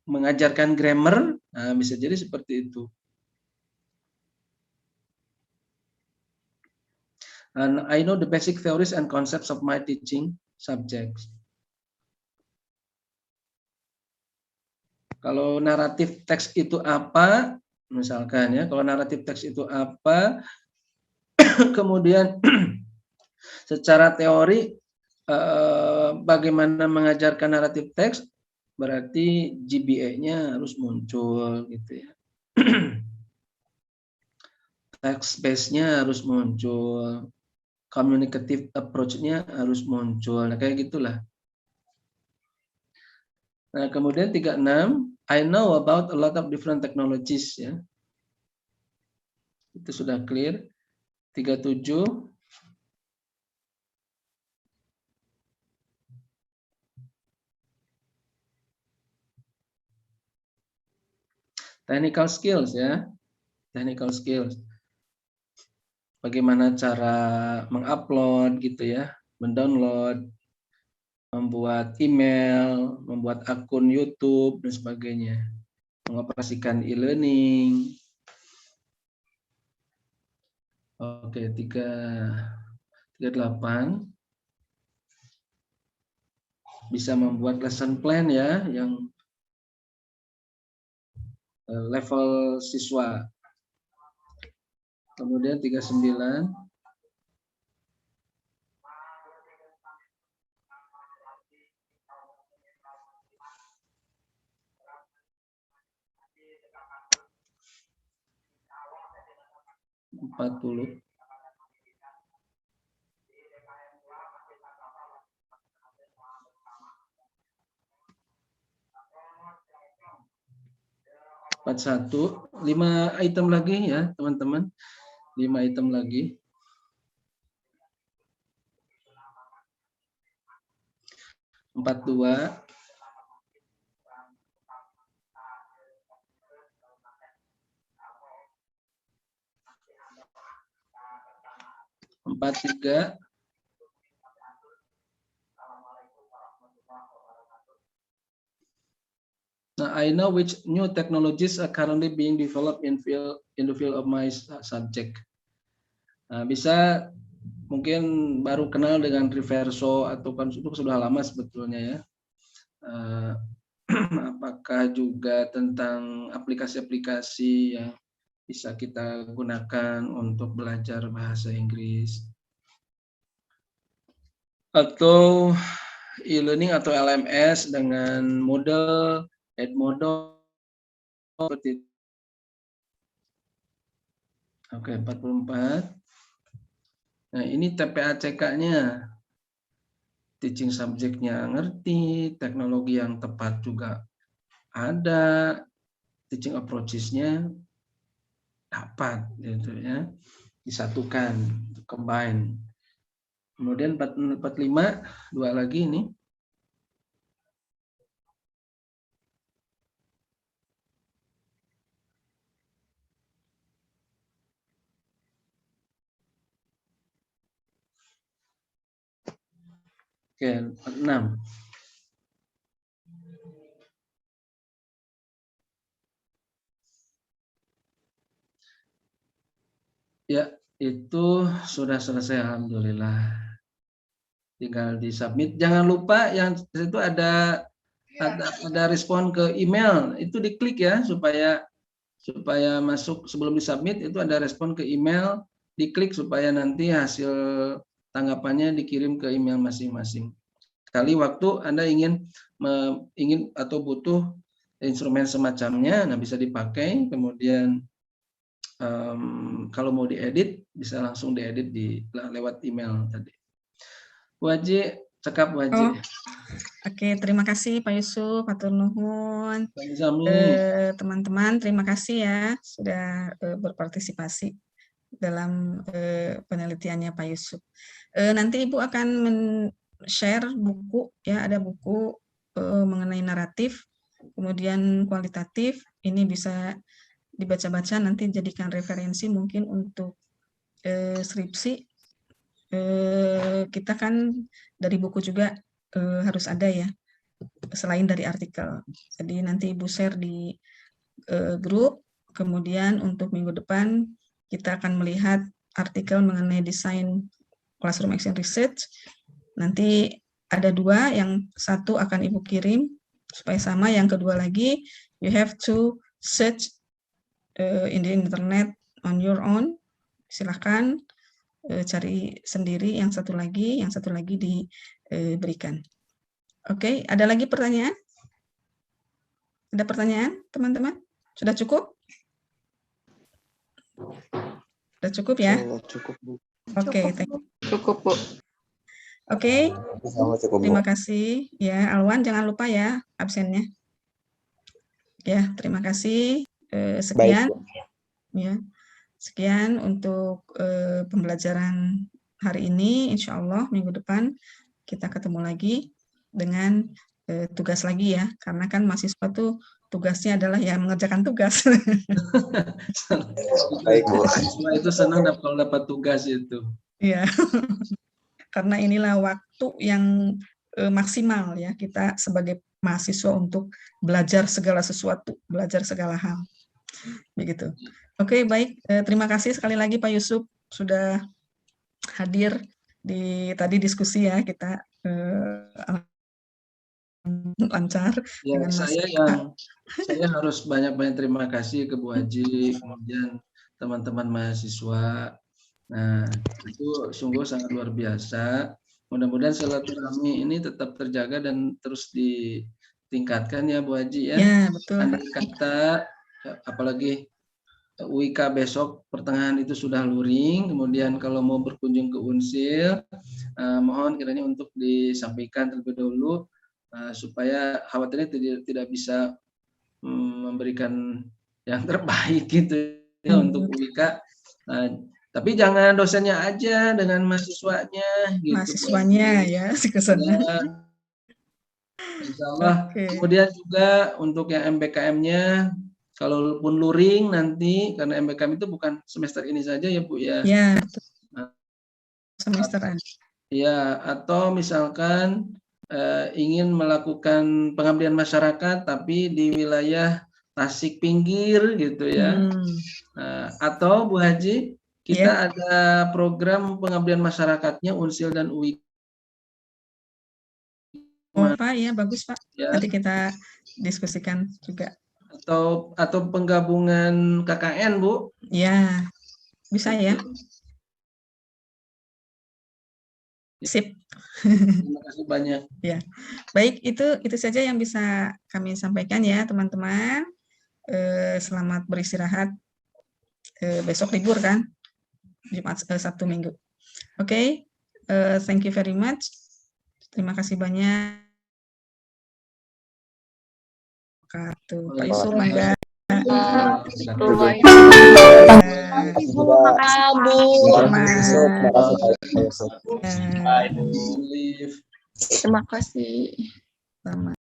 mengajarkan grammar, nah, bisa jadi seperti itu. And I know the basic theories and concepts of my teaching subjects. Kalau naratif teks itu apa? Misalkan ya, kalau naratif teks itu apa? Kemudian secara teori bagaimana mengajarkan naratif teks? Berarti GBA-nya harus muncul gitu ya. Text base-nya harus muncul. Communicative approach-nya harus muncul. Nah, kayak gitulah. Nah, kemudian 36, I know about a lot of different technologies ya. Itu sudah clear. 37, technical skills ya. Technical skills. Bagaimana cara mengupload gitu ya, mendownload, membuat email, membuat akun YouTube dan sebagainya, mengoperasikan e-learning, Oke, 38 bisa membuat lesson plan ya, yang level siswa. Kemudian 39 40 41, 5 item lagi ya teman-teman, 5 item lagi. 42, 43, Now, I know which new technologies are currently being developed in the field of my subject. Nah, bisa mungkin baru kenal dengan Reverso atau kan itu sudah lama sebetulnya ya. Apakah juga tentang aplikasi-aplikasi yang bisa kita gunakan untuk belajar bahasa Inggris atau e-learning atau LMS dengan model Edmodo seperti. Oke, 44. Nah, ini TPACK-nya. Teaching subjeknya ngerti, teknologi yang tepat juga ada, teaching approaches-nya dapat gitu ya. Disatukan, combine. Kemudian 45, 2 lagi ini. Oke, 46. Ya, itu sudah selesai alhamdulillah. Tinggal di submit. Jangan lupa yang itu ada respon ke email, itu diklik ya supaya masuk sebelum disubmit, itu ada respon ke email, diklik supaya nanti hasil tanggapannya dikirim ke email masing-masing. Kali waktu Anda ingin atau butuh instrumen semacamnya, nah bisa dipakai. Kemudian kalau mau diedit bisa langsung diedit lewat email tadi. Waji, cekap Waji. Oke, terima kasih Pak Yusuf, Hatur nuhun. Teman-teman, terima kasih ya sudah berpartisipasi dalam penelitiannya Pak Yusuf. Nanti Ibu akan share buku ya, ada buku mengenai naratif, kemudian kualitatif. Ini bisa dibaca-baca, nanti jadikan referensi mungkin untuk skripsi. Kita kan dari buku juga harus ada ya, selain dari artikel. Jadi nanti Ibu share di grup, kemudian untuk minggu depan kita akan melihat artikel mengenai desain classroom action research. Nanti ada 2, yang satu akan Ibu kirim supaya sama, yang kedua lagi you have to search in the internet on your own. Silahkan cari sendiri, yang satu lagi diberikan. Oke, ada lagi pertanyaan? Ada pertanyaan, teman-teman? Sudah cukup? Sudah cukup ya? Cukup, Bu. Oke, Cukup, Bu. Oke, terima kasih. Ya, Alwan jangan lupa ya absennya. Ya, terima kasih. Sekian. Ya. Sekian untuk pembelajaran hari ini. Insya Allah minggu depan kita ketemu lagi dengan tugas lagi ya. Karena kan mahasiswa tuh tugasnya adalah ya mengerjakan tugas. Baik, Bu. Mahasiswa itu senang kalau dapat tugas itu. Iya. Karena inilah waktu yang maksimal ya kita sebagai mahasiswa untuk belajar segala sesuatu, belajar segala hal. Begitu. Oke, baik. Terima kasih sekali lagi Pak Yusuf sudah hadir di tadi diskusi ya kita lancar Ya, dengan Mas saya harus banyak-banyak terima kasih ke Bu Haji, kemudian teman-teman mahasiswa. Nah, itu sungguh sangat luar biasa. Mudah-mudahan silaturahmi ini tetap terjaga dan terus ditingkatkan ya Bu Haji ya. Ya, betul. Andai kata apalagi UIK besok pertengahan itu sudah luring, kemudian kalau mau berkunjung ke Unsil, mohon kiranya untuk disampaikan terlebih dahulu supaya khawatirnya tidak bisa memberikan yang terbaik gitu ya untuk UIK. Tapi jangan dosennya aja, dengan mahasiswanya gitu. Mahasiswanya ya ke sana. Insya Allah. Kemudian juga untuk yang MBKM-nya, kalaupun luring nanti, karena MBKM itu bukan semester ini saja ya Bu ya. Ya, semesteran. Ya, atau misalkan ingin melakukan pengabdian masyarakat tapi di wilayah Tasik pinggir gitu ya. Atau Bu Haji, kita ada program pengabdian masyarakatnya Unsil dan UI. Oh Pak, ya bagus Pak. Ya. Nanti kita diskusikan juga. Atau penggabungan KKN Bu? Ya, bisa ya. Sip. Terima kasih banyak. Ya, baik itu saja yang bisa kami sampaikan ya teman-teman. Selamat beristirahat. Besok libur kan, Jumat, Sabtu, Minggu. Oke, thank you very much. Terima kasih banyak. Pak Yusuf, mangga. Terima kasih. Sama.